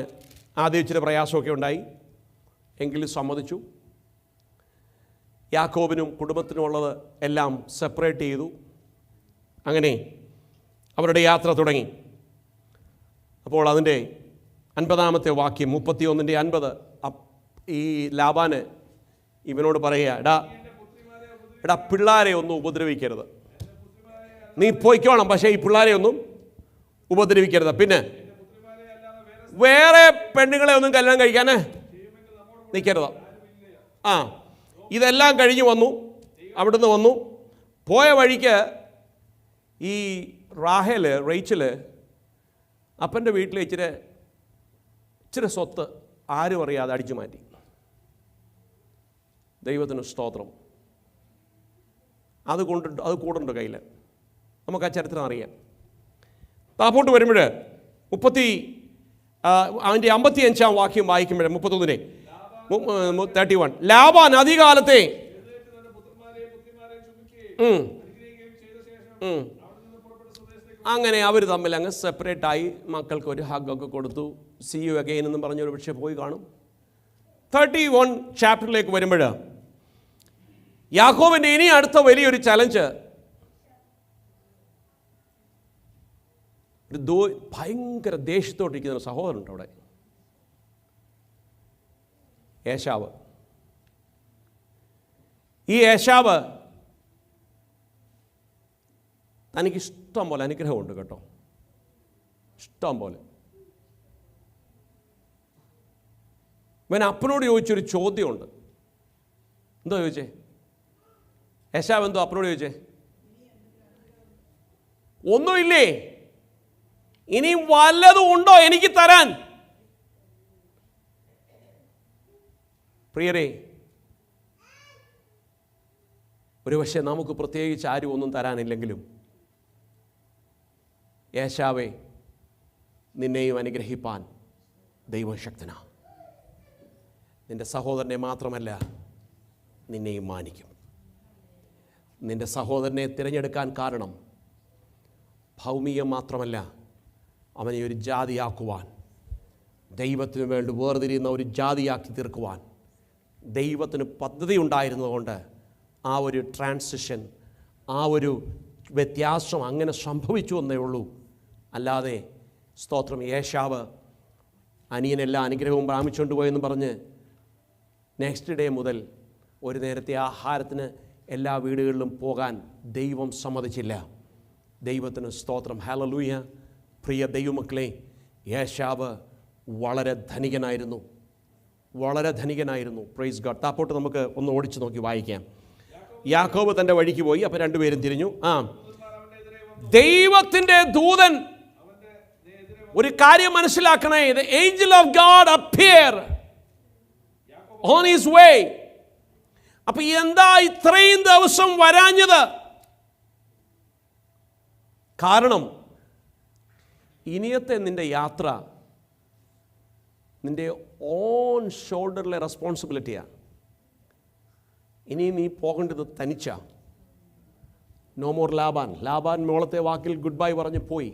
ആദ്യം ഇച്ചിരി പ്രയാസമൊക്കെ ഉണ്ടായി, എങ്കിലും സമ്മതിച്ചു. യാക്കോബിനും കുടുംബത്തിനുമുള്ളത് എല്ലാം സെപ്പറേറ്റ് ചെയ്തു. അങ്ങനെ അവരുടെ യാത്ര തുടങ്ങി. അപ്പോൾ അതിൻ്റെ 50-ാമത്തെ വാക്യം, 31:50, ഈ ലാബാന് ഇവനോട് പറയുക, എടാ പിള്ളാരെ ഒന്നും ഉപദ്രവിക്കരുത്, നീ പോയിക്കോണം, പക്ഷേ ഈ പിള്ളാരെ ഒന്നും ഉപദ്രവിക്കരുത്. പിന്നെ വേറെ പെണ്ണുങ്ങളെ ഒന്നും കല്യാണം കഴിക്കാൻ നിൽക്കരുത്. ഇതെല്ലാം കഴിഞ്ഞ് വന്നു, അവിടുന്ന് വന്നു. പോയ വഴിക്ക് ഈ റേച്ചല് അപ്പൻ്റെ വീട്ടിൽ ഇച്ചിരി സ്വത്ത് ആരും അറിയാതെ അടിച്ചു മാറ്റി. ദൈവത്തിന് സ്തോത്രം. അത് കൂടുണ്ട് കയ്യിൽ. നമുക്ക് ആ ചരിത്രം അറിയാം. താപ്പോട്ട് വരുമ്പോൾ അതിൻ്റെ 55-ാം വാക്യം വായിക്കുമ്പോൾ 31 31 ലാബാൻ അധികാലത്തെ അങ്ങനെ അവർ തമ്മിൽ അങ്ങ് സെപ്പറേറ്റായി. മക്കൾക്ക് ഒരു ഹഗ്ഗൊക്കെ കൊടുത്തു. സി യു അഗെയിൻ എന്നും പറഞ്ഞൊരു പക്ഷേ പോയി കാണും. 31 ചാപ്റ്ററിലേക്ക് വരുമ്പോൾ യാക്കോബിൻ്റെ ഇനി അടുത്ത വലിയൊരു ചലഞ്ച്, ഭയങ്കര ദേഷ്യത്തോട്ടിരിക്കുന്ന ഒരു സഹോദരനുണ്ട് അവിടെ, ഏശാവ്. ഈ ഏശാവ് തനിക്ക് ഇഷ്ടം പോലെ അനുഗ്രഹമുണ്ട് കേട്ടോ, ഇഷ്ടം പോലെ. ഇവൻ അപ്പനോട് ചോദിച്ചൊരു ചോദ്യമുണ്ട്. എന്തോ ചോദിച്ചേ? ഏശാവ് എന്തോ അപ്പനോട് ചോദിച്ചേ? ഒന്നുമില്ലേ, ഇനിയും വല്ലതും ഉണ്ടോ എനിക്ക് തരാൻ? പ്രിയരേ, ഒരുപക്ഷെ നമുക്ക് പ്രത്യേകിച്ച് ആരും ഒന്നും തരാനില്ലെങ്കിലും ഏശാവേ, നിന്നെയും അനുഗ്രഹിപ്പാൻ ദൈവം ശക്തനാ. നിൻ്റെ സഹോദരനെ മാത്രമല്ല, നിന്നെയും മാനിക്കും. നിൻ്റെ സഹോദരനെ തിരഞ്ഞെടുക്കാൻ കാരണം ഭൗമികം മാത്രമല്ല, അവനെ ഒരു ജാതിയാക്കുവാൻ, ദൈവത്തിന് വേണ്ടി വേർതിരിയുന്ന ഒരു ജാതിയാക്കി തീർക്കുവാൻ ദൈവത്തിന് പദ്ധതി ഉണ്ടായിരുന്നതുകൊണ്ട് ആ ഒരു ട്രാൻസിഷൻ, ആ ഒരു വ്യത്യാസം അങ്ങനെ സംഭവിച്ചു എന്നേ ഉള്ളൂ. അല്ലാതെ സ്തോത്രം, ഏശാവ് അനിയനെല്ലാം അനുഗ്രഹവും പ്രാപിച്ചുകൊണ്ട് പോയെന്ന് പറഞ്ഞ് നെക്സ്റ്റ് ഡേ മുതൽ ഒരു നേരത്തെ ആഹാരത്തിന് എല്ലാ വീടുകളിലും പോകാൻ ദൈവം സമ്മതിച്ചില്ല. ദൈവത്തിന് സ്തോത്രം, ഹല്ലേലൂയ. പ്രിയ ദൈവമക്കളെ, ഏശാവ് വളരെ ധനികനായിരുന്നു, വളരെ ധനികനായിരുന്നു. Praise God. താപ്പോട്ട് നമുക്ക് ഒന്ന് ഓടിച്ചു നോക്കി വായിക്കാം. യാക്കോബ് തൻ്റെ വഴിക്ക് പോയി. അപ്പോൾ രണ്ടുപേരും തിരിഞ്ഞു. ദൈവത്തിൻ്റെ ദൂതൻ, ഒരു കാര്യം മനസ്സിലാക്കണേ, the angel of God appear on his way. അപ്പൊ എന്താ ഇത്രയും ദിവസം വരാഞ്ഞത്? കാരണം ഇനിയത്തെ നിന്റെ യാത്ര നിന്റെ ഓൺ ഷോൾഡറിലെ റെസ്പോൺസിബിലിറ്റിയാണ്. ഇനി നീ പോകേണ്ടത് തനിച്ച. നോ മോർ ലാബാൻ മോളത്തെ വാക്കിൽ ഗുഡ് ബൈ പറഞ്ഞ് പോയി.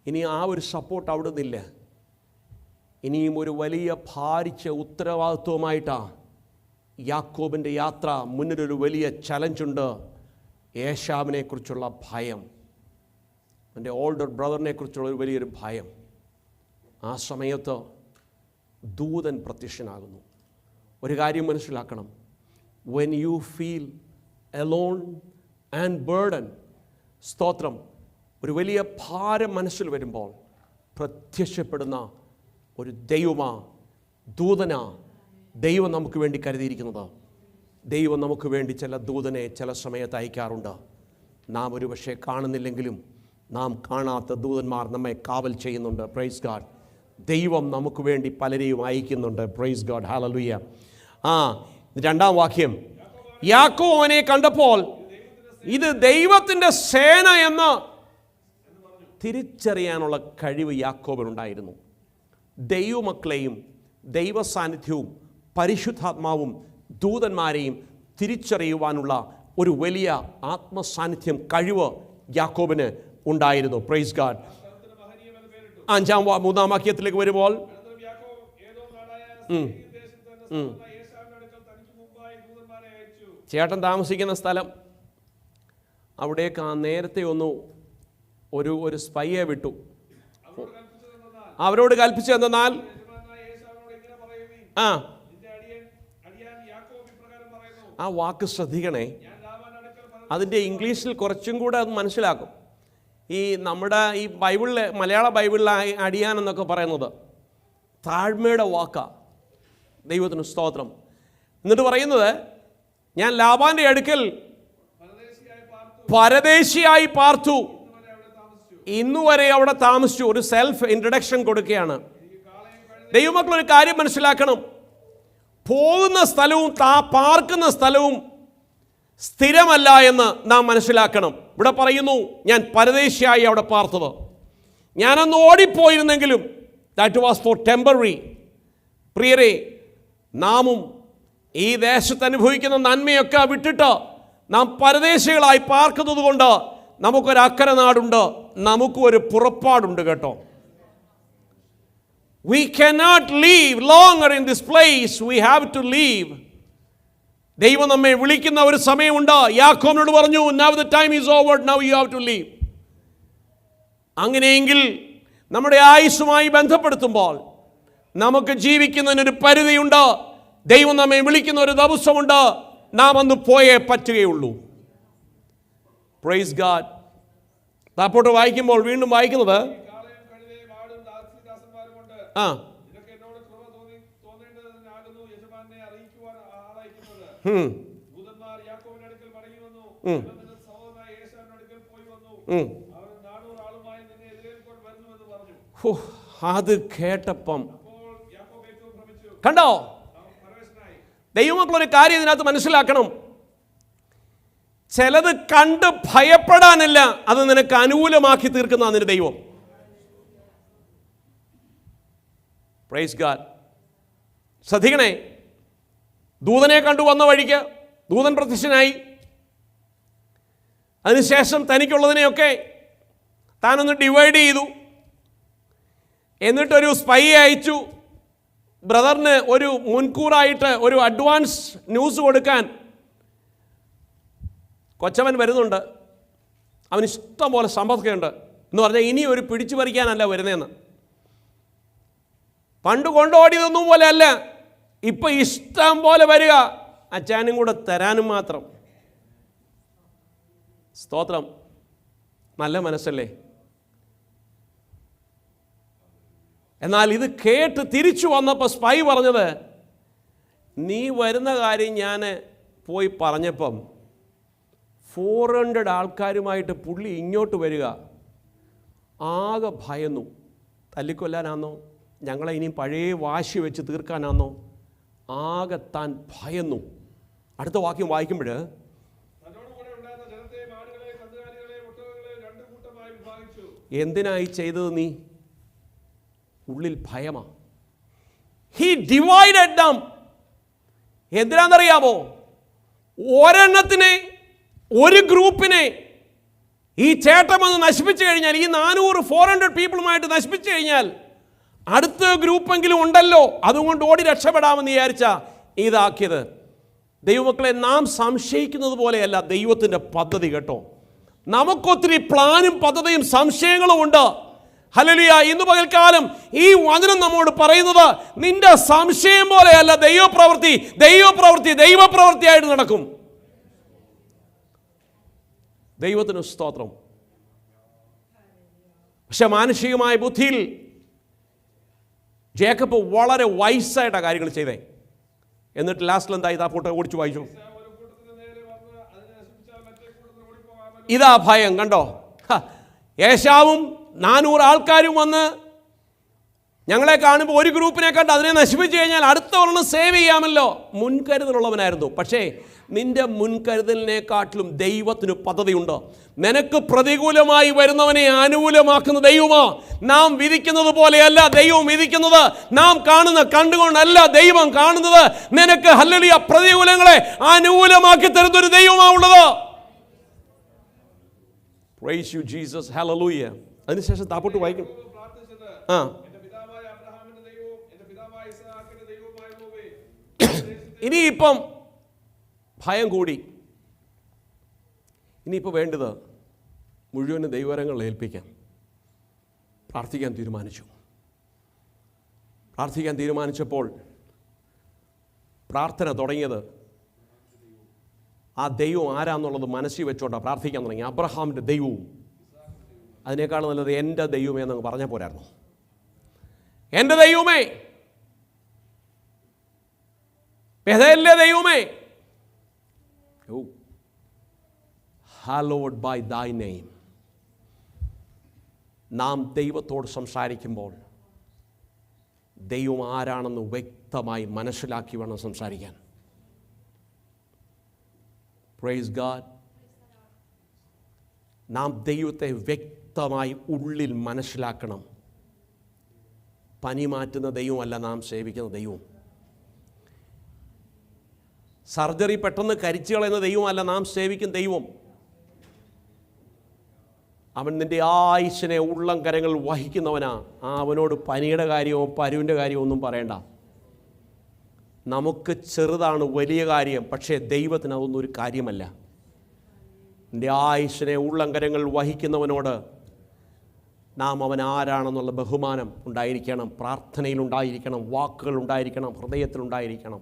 ഇനി ആ ഒരു സപ്പോർട്ട് അവിടെ നിന്നില്ല. ഇനിയും ഒരു വലിയ ഭാരിച്ച ഉത്തരവാദിത്വമായിട്ടാണ് യാക്കോബിൻ്റെ യാത്ര. മുന്നിലൊരു വലിയ ചലഞ്ചുണ്ട്. ഏശാവിനെക്കുറിച്ചുള്ള ഭയം, എൻ്റെ ഓൾഡർ ബ്രദറിനെ കുറിച്ചുള്ള ഒരു വലിയൊരു ഭയം. ആ സമയത്ത് ദൂതൻ പ്രത്യക്ഷനാകുന്നു. ഒരു കാര്യം മനസ്സിലാക്കണം, when you feel alone and burden, സ്തോത്രം, ഒരു വലിയ ഭാരം മനസ്സിൽ വരുമ്പോൾ പ്രത്യക്ഷപ്പെടുന്ന ഒരു ദൈവമാ, ദൂതനാ ദൈവം നമുക്ക് വേണ്ടി കരുതിയിരിക്കുന്നത്. ദൈവം നമുക്ക് വേണ്ടി ചില ദൂതനെ ചില സമയത്ത് അയക്കാറുണ്ട്. നാം ഒരു പക്ഷേ കാണുന്നില്ലെങ്കിലും നാം കാണാത്ത ദൂതന്മാർ നമ്മെ കാവൽ ചെയ്യുന്നുണ്ട്. Praise God. ദൈവം നമുക്ക് വേണ്ടി പലരെയും അയക്കുന്നുണ്ട്. Praise God, hallelujah. രണ്ടാം വാക്യം, യാക്കോബ് അവനെ കണ്ടപ്പോൾ ഇത് ദൈവത്തിൻ്റെ സേന എന്ന് തിരിച്ചറിയാനുള്ള കഴിവ് യാക്കോബിനുണ്ടായിരുന്നു. ദൈവമക്കളെയും ദൈവ സാന്നിധ്യവും പരിശുദ്ധാത്മാവും ദൂതന്മാരെയും തിരിച്ചറിയുവാനുള്ള ഒരു വലിയ ആത്മസാന്നിധ്യം, കഴിവ് യാക്കോബിന് ഉണ്ടായിരുന്നു. Praise God. മൂന്നാം വാക്യത്തിലേക്ക് വരുമ്പോൾ, ചേട്ടൻ താമസിക്കുന്ന സ്ഥലം അവിടേക്ക് നേരത്തെ ഒരു സ്പൈയെ വിട്ടു. അവരോട് കൽപ്പിച്ചു എന്നാൽ ആ വാക്ക് ശ്രദ്ധിക്കണേ. അതിൻ്റെ ഇംഗ്ലീഷിൽ കുറച്ചും കൂടെ അത് മനസ്സിലാക്കും. ഈ നമ്മുടെ ഈ ബൈബിളിലെ, മലയാള ബൈബിളിലെ അടിയാൻ എന്നൊക്കെ പറയുന്നത് താഴ്മയുടെ വാക്കാണ്. ദൈവത്തിന് സ്തോത്രം. എന്നിട്ട് പറയുന്നത്, ഞാൻ ലാബാന്റെ അടുക്കൽ പരദേശിയായി പാർത്തു, ഇന്നുവരെ അവിടെ താമസിച്ചു. ഒരു സെൽഫ് ഇൻട്രഡക്ഷൻ കൊടുക്കുകയാണ്. ദൈവമക്കൾ ഒരു കാര്യം മനസ്സിലാക്കണം, പോകുന്ന സ്ഥലവും പാർക്കുന്ന സ്ഥലവും സ്ഥിരമല്ല എന്ന് നാം മനസ്സിലാക്കണം. ഇവിടെ പറയുന്നു, ഞാൻ പരദേശിയായി അവിടെ പാർത്തത്. ഞാനൊന്ന് ഓടിപ്പോയിരുന്നെങ്കിലും ദാറ്റ് വാസ് ഫോർ ടെമ്പററി. പ്രിയരെ, നാമും ഈ ദേശത്ത് അനുഭവിക്കുന്ന നന്മയൊക്കെ വിട്ടിട്ട് നാം പരദേശികളായി പാർക്കുന്നത് കൊണ്ട് നമുക്കൊരക്കരെ നാടുണ്ട്, നമുക്കൊരു പുറപ്പാടുണ്ട് കേട്ടോ. We cannot live longer in this place. We have to leave. ദൈവം നമ്മെ വിളിക്കുന്ന ഒരു സമയമുണ്ട്. യാക്കോബിനോട് പറഞ്ഞു, now the time is over, now you have to leave. അങ്ങനെയെങ്കിൽ നമ്മുടെ ആയുസ്സുമായി ബന്ധപ്പെടുത്തുമ്പോൾ നമുക്ക് ജീവിക്കുന്നതിനൊരു പരിധിയുണ്ട്. ദൈവം നമ്മെ വിളിക്കുന്ന ഒരു ദിവസമുണ്ട്. നാം അന്ന് പോയേ പറ്റുകയുള്ളൂ. Praise God. താപ്പോട്ട് വായിക്കുമ്പോൾ വീണ്ടും വായിക്കുന്നത് അത് കേട്ടപ്പം കണ്ടോ, ദൈവമക്കളൊരു കാര്യം ഇതിനകത്ത് മനസ്സിലാക്കണം. ചിലത് കണ്ട് ഭയപ്പെടാനല്ല, അത് നിനക്ക് അനുകൂലമാക്കി തീർക്കുന്ന നിന്റെ ദൈവം. Praise God. ശ്രദ്ധിക്കണേ, ദൂതനെ കണ്ടു വന്ന വഴിക്ക് ദൂതൻ പ്രത്യക്ഷനായി. അതിനുശേഷം തനിക്കുള്ളതിനെയൊക്കെ താനൊന്ന് ഡിവൈഡ് ചെയ്തു. എന്നിട്ടൊരു സ്പൈ അയച്ചു. ബ്രദറിന് ഒരു മുൻകൂറായിട്ട് ഒരു അഡ്വാൻസ് ന്യൂസ് കൊടുക്കാൻ കൊച്ചവൻ വരുന്നുണ്ട്. അവന് ഇഷ്ടം പോലെ സമ്പത്തൊക്കെ ഉണ്ട് എന്ന് പറഞ്ഞാൽ ഇനി ഒരു പിടിച്ചു പറിക്കാനല്ല വരുന്നതെന്ന്. പണ്ട് കൊണ്ടോടിയതൊന്നും പോലെ അല്ല, ഇപ്പം ഇഷ്ടം പോലെ വരിക, അച്ചാനും കൂടെ തരാനും മാത്രം. സ്തോത്രം. നല്ല മനസ്സല്ലേ? എന്നാൽ ഇത് കേട്ട് തിരിച്ചു വന്നപ്പോൾ സ്പൈ പറഞ്ഞത്, നീ വരുന്ന കാര്യം ഞാൻ പോയി പറഞ്ഞപ്പം 400 ആൾക്കാരുമായിട്ട് പുള്ളി ഇങ്ങോട്ട് വരിക. ആകെ ഭയന്നു. തല്ലിക്കൊല്ലാനാന്നോ, ഞങ്ങളെ ഇനിയും പഴയ വാശി വെച്ച് തീർക്കാനാന്നോ, ആകെ താൻ ഭയന്നു. അടുത്ത വാക്യം വായിക്കുമ്പോൾ, എന്തിനായി ചെയ്തത് നീ? ഉള്ളിൽ ഭയമാ. He divided them. എന്തിനാണെന്നറിയാമോ? ഒരെണ്ണത്തിനെ, ഒരു ഗ്രൂപ്പിനെ ഈ ചേട്ടൻ വന്ന് നശിപ്പിച്ചു കഴിഞ്ഞാൽ, ഈ 400 പീപ്പിളുമായിട്ട് നശിപ്പിച്ചു കഴിഞ്ഞാൽ അടുത്ത ഗ്രൂപ്പെങ്കിലും ഉണ്ടല്ലോ, അതുകൊണ്ട് ഓടി രക്ഷപ്പെടാമെന്ന് വിചാരിച്ച ഇതാക്കിയത്. ദൈവമക്കളെ, നാം സംശയിക്കുന്നത് പോലെയല്ല ദൈവത്തിൻ്റെ പദ്ധതി കേട്ടോ. നമുക്കൊത്തിരി പ്ലാനും പദ്ധതിയും സംശയങ്ങളും ഉണ്ട്. ഹല്ലേലൂയ. ഇന്ന് പകൽക്കാലം ഈ വചനം നമ്മോട് പറയുന്നത്, നിന്റെ സംശയം പോലെയല്ല ദൈവപ്രവൃത്തി. ദൈവപ്രവൃത്തി ദൈവപ്രവൃത്തിയായിട്ട് നടക്കും. ദൈവത്തിന് സ്തോത്രം. പക്ഷെ മാനുഷികമായ ബുദ്ധിയിൽ ജേക്കബ് വളരെ വൈസായിട്ടാണ് കാര്യങ്ങൾ ചെയ്തേ. എന്നിട്ട് ലാസ്റ്റിൽ എന്തായി? ആ ഫോട്ടോ ഓടിച്ചു വായിച്ചു. ഇതാ ഭയം. കണ്ടോ, ഏശാവും 400 ആൾക്കാരും വന്ന് ഞങ്ങളെ കാണുമ്പോൾ ഒരു ഗ്രൂപ്പിനെ കണ്ട് അതിനെ നശിപ്പിച്ചു കഴിഞ്ഞാൽ അടുത്ത ഒരെണ്ണം സേവ് ചെയ്യാമല്ലോ. മുൻകരുതലുള്ളവനായിരുന്നു. പക്ഷേ നിന്റെ മുൻകരുതലിനെക്കാട്ടിലും ദൈവത്തിന് പദ്ധതിയുണ്ട്. നിനക്ക് പ്രതികൂലമായി വരുന്നവനെ അനുകൂലമാക്കുന്ന ദൈവമാ. നാം വിധിക്കുന്നത് പോലെയല്ല ദൈവം വിധിക്കുന്നത്. നാം കാണുന്ന കണ്ടുകൊണ്ടല്ല ദൈവം കാണുന്നത്. നിനക്ക് ഹല്ലേലൂയ പ്രതികൂലങ്ങളെ അനുകൂലമാക്കി തരുന്നൊരു ദൈവമാ ഉള്ളത്. Praise you Jesus. ഹല്ലേലൂയ. അതിനുശേഷം താപ്പോട്ട് വായിക്കും. ഇനിയിപ്പം ഭയം കൂടി. ഇനിയിപ്പോൾ വേണ്ടത് മുഴുവനും ദൈവവരങ്ങളിൽ ഏൽപ്പിക്കാൻ പ്രാർത്ഥിക്കാൻ തീരുമാനിച്ചു. പ്രാർത്ഥിക്കാൻ തീരുമാനിച്ചപ്പോൾ പ്രാർത്ഥന തുടങ്ങിയത് ആ ദൈവം ആരാന്നുള്ളത് മനസ്സിൽ വെച്ചോണ്ടാണ് പ്രാർത്ഥിക്കാൻ തുടങ്ങി. അബ്രഹാമിൻ്റെ ദൈവവും. അതിനേക്കാൾ നല്ലത് എൻ്റെ ദൈവമേ എന്നങ്ങ് പറഞ്ഞാൽ പോരായിരുന്നു. എൻ്റെ ദൈവമേ, ബേഥേലിലെ ദൈവമേ, hallowed by thy name. നാം ദൈവത്തോട് സംസാരിക്കുമ്പോൾ ദൈവം ആരാണെന്ന് വ്യക്തമായി മനസ്സിലാക്കി വേണം സംസാരിക്കാൻ. Praise God. നാം ദൈവത്തെ വ്യക്തമായി ഉള്ളിൽ മനസ്സിലാക്കണം. പനി മാറ്റുന്ന ദൈവമല്ല നാം സേവിക്കുന്ന ദൈവം. സർജറി പെട്ടെന്ന് കരിച്ചു കളയുന്ന ദൈവമല്ല നാം സേവിക്കുന്ന ദൈവം. അവൻ നിൻ്റെ ആയുസ്സിനെ ഉള്ളം കരങ്ങൾ വഹിക്കുന്നവനാ. അവനോട് പനിയുടെ കാര്യമോ പരുവിൻ്റെ കാര്യമോ ഒന്നും പറയണ്ട. നമുക്ക് ചെറുതാണ് വലിയ കാര്യം, പക്ഷേ ദൈവത്തിന് അതൊന്നും ഒരു കാര്യമല്ല. നിൻ്റെ ആയുസ്സിനെ ഉള്ളം കരങ്ങൾ വഹിക്കുന്നവനോട് നാം അവൻ ആരാണെന്നുള്ള ബഹുമാനം ഉണ്ടായിരിക്കണം. പ്രാർത്ഥനയിലുണ്ടായിരിക്കണം, വാക്കുകളുണ്ടായിരിക്കണം, ഹൃദയത്തിലുണ്ടായിരിക്കണം.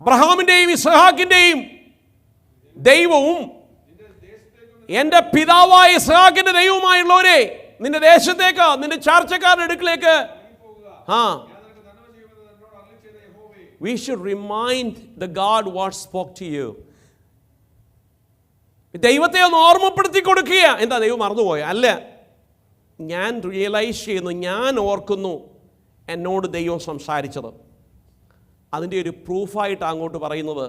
അബ്രഹാമിൻ്റെയും ഇസ്ഹാക്കിൻ്റെയും ദൈവവും എൻ്റെ പിതാവായ ഇസ്ഹാക്കിൻ്റെ ദൈവവുമായുള്ളവരെ, നിന്റെ ദേശത്തേക്ക്, നിന്റെ ചാർച്ചക്കാരുടെ അടുക്കിലേക്ക് we should remind the God what spoke to you. ദൈവത്തെ ഒന്ന് ഓർമ്മപ്പെടുത്തി കൊടുക്കുക. എന്താ ദൈവം മറന്നുപോയ? അല്ല, ഞാൻ റിയലൈസ് ചെയ്യുന്നു, ഞാൻ ഓർക്കുന്നു എന്നോട് ദൈവം സംസാരിച്ചത്. അതിൻ്റെ ഒരു പ്രൂഫായിട്ട് അങ്ങോട്ട് പറയുന്നത്,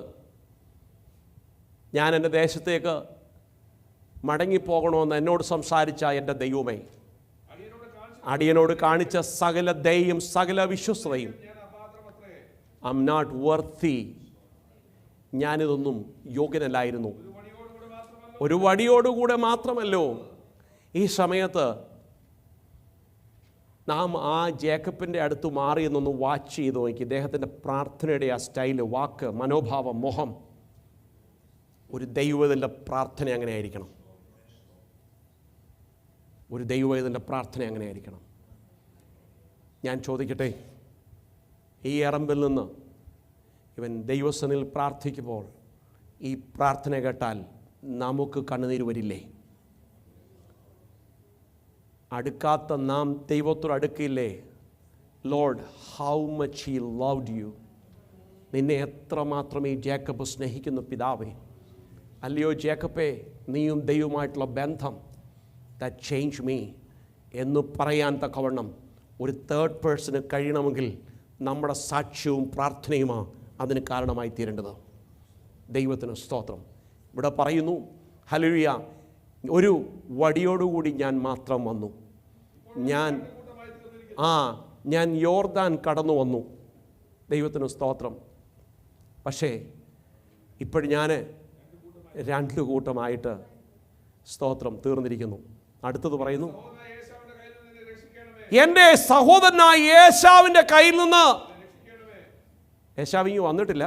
ഞാൻ എൻ്റെ ദേശത്തേക്ക് മടങ്ങിപ്പോകണമെന്ന് എന്നോട് സംസാരിച്ച എൻ്റെ ദൈവമേ, അടിയനോട് കാണിച്ച സകല ദയയും സകല വിശ്വസ്തയും, ഐ എം നോട്ട് വർത്തി, ഞാനിതൊന്നും യോഗ്യനല്ലായിരുന്നു. ഒരു വടിയോടുകൂടെ മാത്രമല്ലോ. ഈ സമയത്ത് നാം ആ ജേക്കബിൻ്റെ അടുത്ത് മാറി എന്നൊന്ന് വാച്ച് ചെയ്ത് നോക്കി. ഇദ്ദേഹത്തിൻ്റെ പ്രാർത്ഥനയുടെ ആ സ്റ്റൈല്, വാക്ക്, മനോഭാവം, മുഖം. ഒരു ദൈവത്തിൻ്റെ പ്രാർത്ഥന അങ്ങനെ ആയിരിക്കണം. ഒരു ദൈവത്തിൻ്റെ പ്രാർത്ഥന അങ്ങനെ ആയിരിക്കണം. ഞാൻ ചോദിക്കട്ടെ, ഈ എറമ്പിൽ നിന്ന് ഇവൻ ദൈവസന്നിധിയിൽ പ്രാർത്ഥിക്കുമ്പോൾ ഈ പ്രാർത്ഥന കേട്ടാൽ നമുക്ക് കണ്ണുനീര് വരില്ലേ? അടുക്കാത്ത നാം ദൈവത്തോട് അടുക്കില്ലേ? Lord, how much he loved you. നിന്നെ എത്രമാത്രം ഈ ജേക്കബ് സ്നേഹിക്കുന്നു പിതാവേ. അല്ലയോ ജേക്കബേ, നീയും ദൈവമായിട്ടുള്ള ബന്ധം ദാറ്റ് ചേഞ്ച് മീ എന്ന് പറയാൻ തക്കവണ്ണം ഒരു തേർഡ് പേഴ്സണ് കഴിയണമെങ്കിൽ നമ്മുടെ സാക്ഷ്യവും പ്രാർത്ഥനയുമാണ് അതിന് കാരണമായി തീരേണ്ടത്. ദൈവത്തിന് സ്തോത്രം. ഇവിടെ പറയുന്നു, ഹല്ലേലൂയ, ഒരു വടിയോടുകൂടി ഞാൻ മാത്രം വന്നു. ഞാൻ യോർദാൻ കടന്നു വന്നു. ദൈവത്തിന് സ്തോത്രം. പക്ഷേ ഇപ്പോഴും ഞാൻ 2 കൂട്ടമായിട്ട് സ്തോത്രം തീർന്നിരിക്കുന്നു. അടുത്തത് പറയുന്നു, എൻ്റെ സഹോദരനായ ഏശാവിൻ്റെ കയ്യിൽ നിന്ന്. ഏശാവ് ഇങ്ങ് വന്നിട്ടില്ല,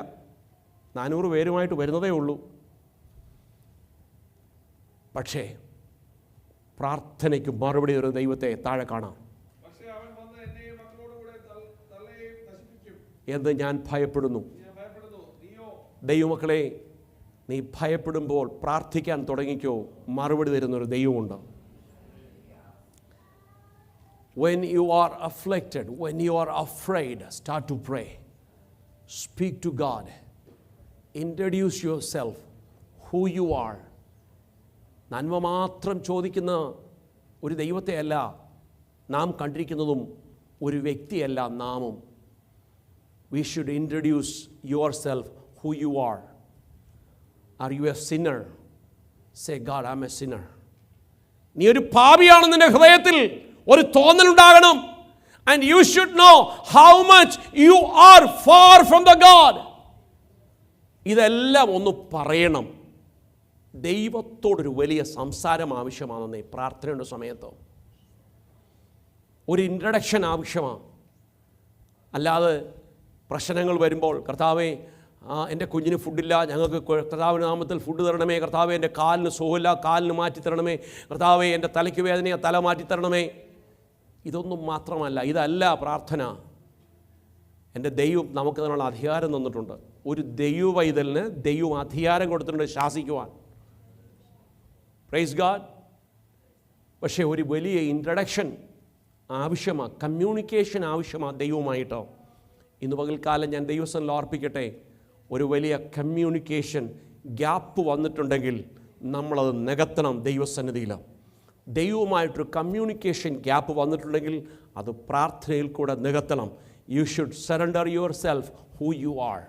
400 പേരുമായിട്ട് വരുന്നതേ ഉള്ളൂ. പക്ഷേ പ്രാർത്ഥനയ്ക്ക് മറുപടി ഒരു ദൈവത്തെ താഴെ കാണാം. എന്ന് ഞാൻ ഭയപ്പെടുന്നു. ദൈവമക്കളെ, നീ ഭയപ്പെടുമ്പോൾ പ്രാർത്ഥിക്കാൻ തുടങ്ങിക്കോ, മറുപടി തരുന്നൊരു ദൈവമുണ്ട്. When you are afflicted, when you are afraid, start to pray. Speak to God. Introduce yourself, who you are. നന്മ മാത്രം ചോദിക്കുന്ന ഒരു ദൈവത്തെയല്ല നാം കണ്ടിരിക്കുന്നതും, ഒരു വ്യക്തിയല്ല നാമും. We should introduce yourself, who you are. Are you a sinner? Say, God, I'm a sinner. നീ ഒരു പാപിയാണെന്ന് നിന്റെ ഹൃദയത്തിൽ ഒരു തോന്നലുണ്ടാകണം. And you should know how much you are far from the God. ഇതെല്ലാം ഒന്ന് പറയണം. ദൈവത്തോടൊരു വലിയ സംസാരം ആവശ്യമാണെന്നേ പ്രാർത്ഥനയുടെ സമയത്ത്. ഒരു ഇൻട്രഡക്ഷൻ ആവശ്യമാണ്. അല്ലാതെ പ്രശ്നങ്ങൾ വരുമ്പോൾ, കർത്താവേ, എൻ്റെ കുഞ്ഞിന് ഫുഡില്ല, ഞങ്ങൾക്ക് കർത്താവിൻ്റെ നാമത്തിൽ ഫുഡ് തരണമേ. കർത്താവേ, എൻ്റെ കാലിന് സുഖമില്ല, കാലിന് മാറ്റി തരണമേ. കർത്താവേ, എൻ്റെ തലയ്ക്ക് വേദനയാണ്, തല മാറ്റി തരണമേ. ഇതൊന്നും മാത്രമല്ല, ഇതല്ല പ്രാർത്ഥന. എൻ്റെ ദൈവം നമുക്ക് അതിനുള്ള അധികാരം തന്നിട്ടുണ്ട്. ഒരു ദൈവ പൈതലിന് ദൈവം അധികാരം കൊടുത്തിട്ടുണ്ട് ശാസിക്കുവാൻ. Praise God. പക്ഷേ ഒരു വലിയ ഇൻട്രഡക്ഷൻ ആവശ്യമാണ്, കമ്മ്യൂണിക്കേഷൻ ആവശ്യമാണ് ദൈവവുമായിട്ടോ. ഇന്ന് പകൽക്കാലം ഞാൻ ദൈവസന്നിധിയിൽ ഓർപ്പിക്കട്ടെ, ഒരു വലിയ കമ്മ്യൂണിക്കേഷൻ ഗ്യാപ്പ് വന്നിട്ടുണ്ടെങ്കിൽ നമ്മളത് നികത്തണം ദൈവസന്നിധിയിൽ. ദൈവവുമായിട്ടൊരു കമ്മ്യൂണിക്കേഷൻ ഗ്യാപ്പ് വന്നിട്ടുണ്ടെങ്കിൽ അത് പ്രാർത്ഥനയിൽ കൂടെ നികത്തണം. You should surrender yourself, who you are.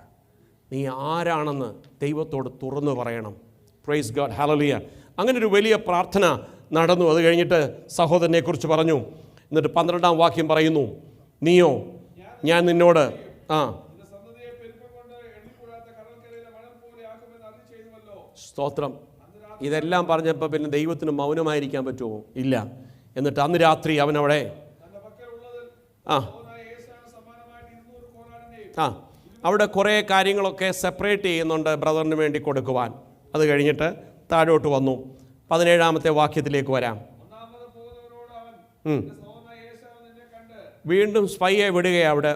നീ ആരാണെന്ന് ദൈവത്തോട് തുറന്നു പറയണം. Praise God, hallelujah. അങ്ങനെ ഒരു വലിയ പ്രാർത്ഥന നടന്നു. അത് കഴിഞ്ഞിട്ട് സഹോദരനെക്കുറിച്ച് പറഞ്ഞു. എന്നിട്ട് 12-ാം വാക്യം പറയുന്നു, നീയോ ഞാൻ നിന്നോട് സ്തോത്രം. ഇതെല്ലാം പറഞ്ഞപ്പോൾ പിന്നെ ദൈവത്തിന് മൗനമായിരിക്കാൻ പറ്റുമോ? ഇല്ല. എന്നിട്ട് അന്ന് രാത്രി അവനവിടെ അവിടെ കുറേ കാര്യങ്ങളൊക്കെ സെപ്പറേറ്റ് ചെയ്യുന്നുണ്ട് ബ്രദറിന് വേണ്ടി കൊടുക്കുവാൻ. അത് കഴിഞ്ഞിട്ട് താഴോട്ട് വന്നു. 17-ാമത്തെ വാക്യത്തിലേക്ക് വരാം. വീണ്ടും സ്പൈയെ വിടുകയാണ് അവിടെ.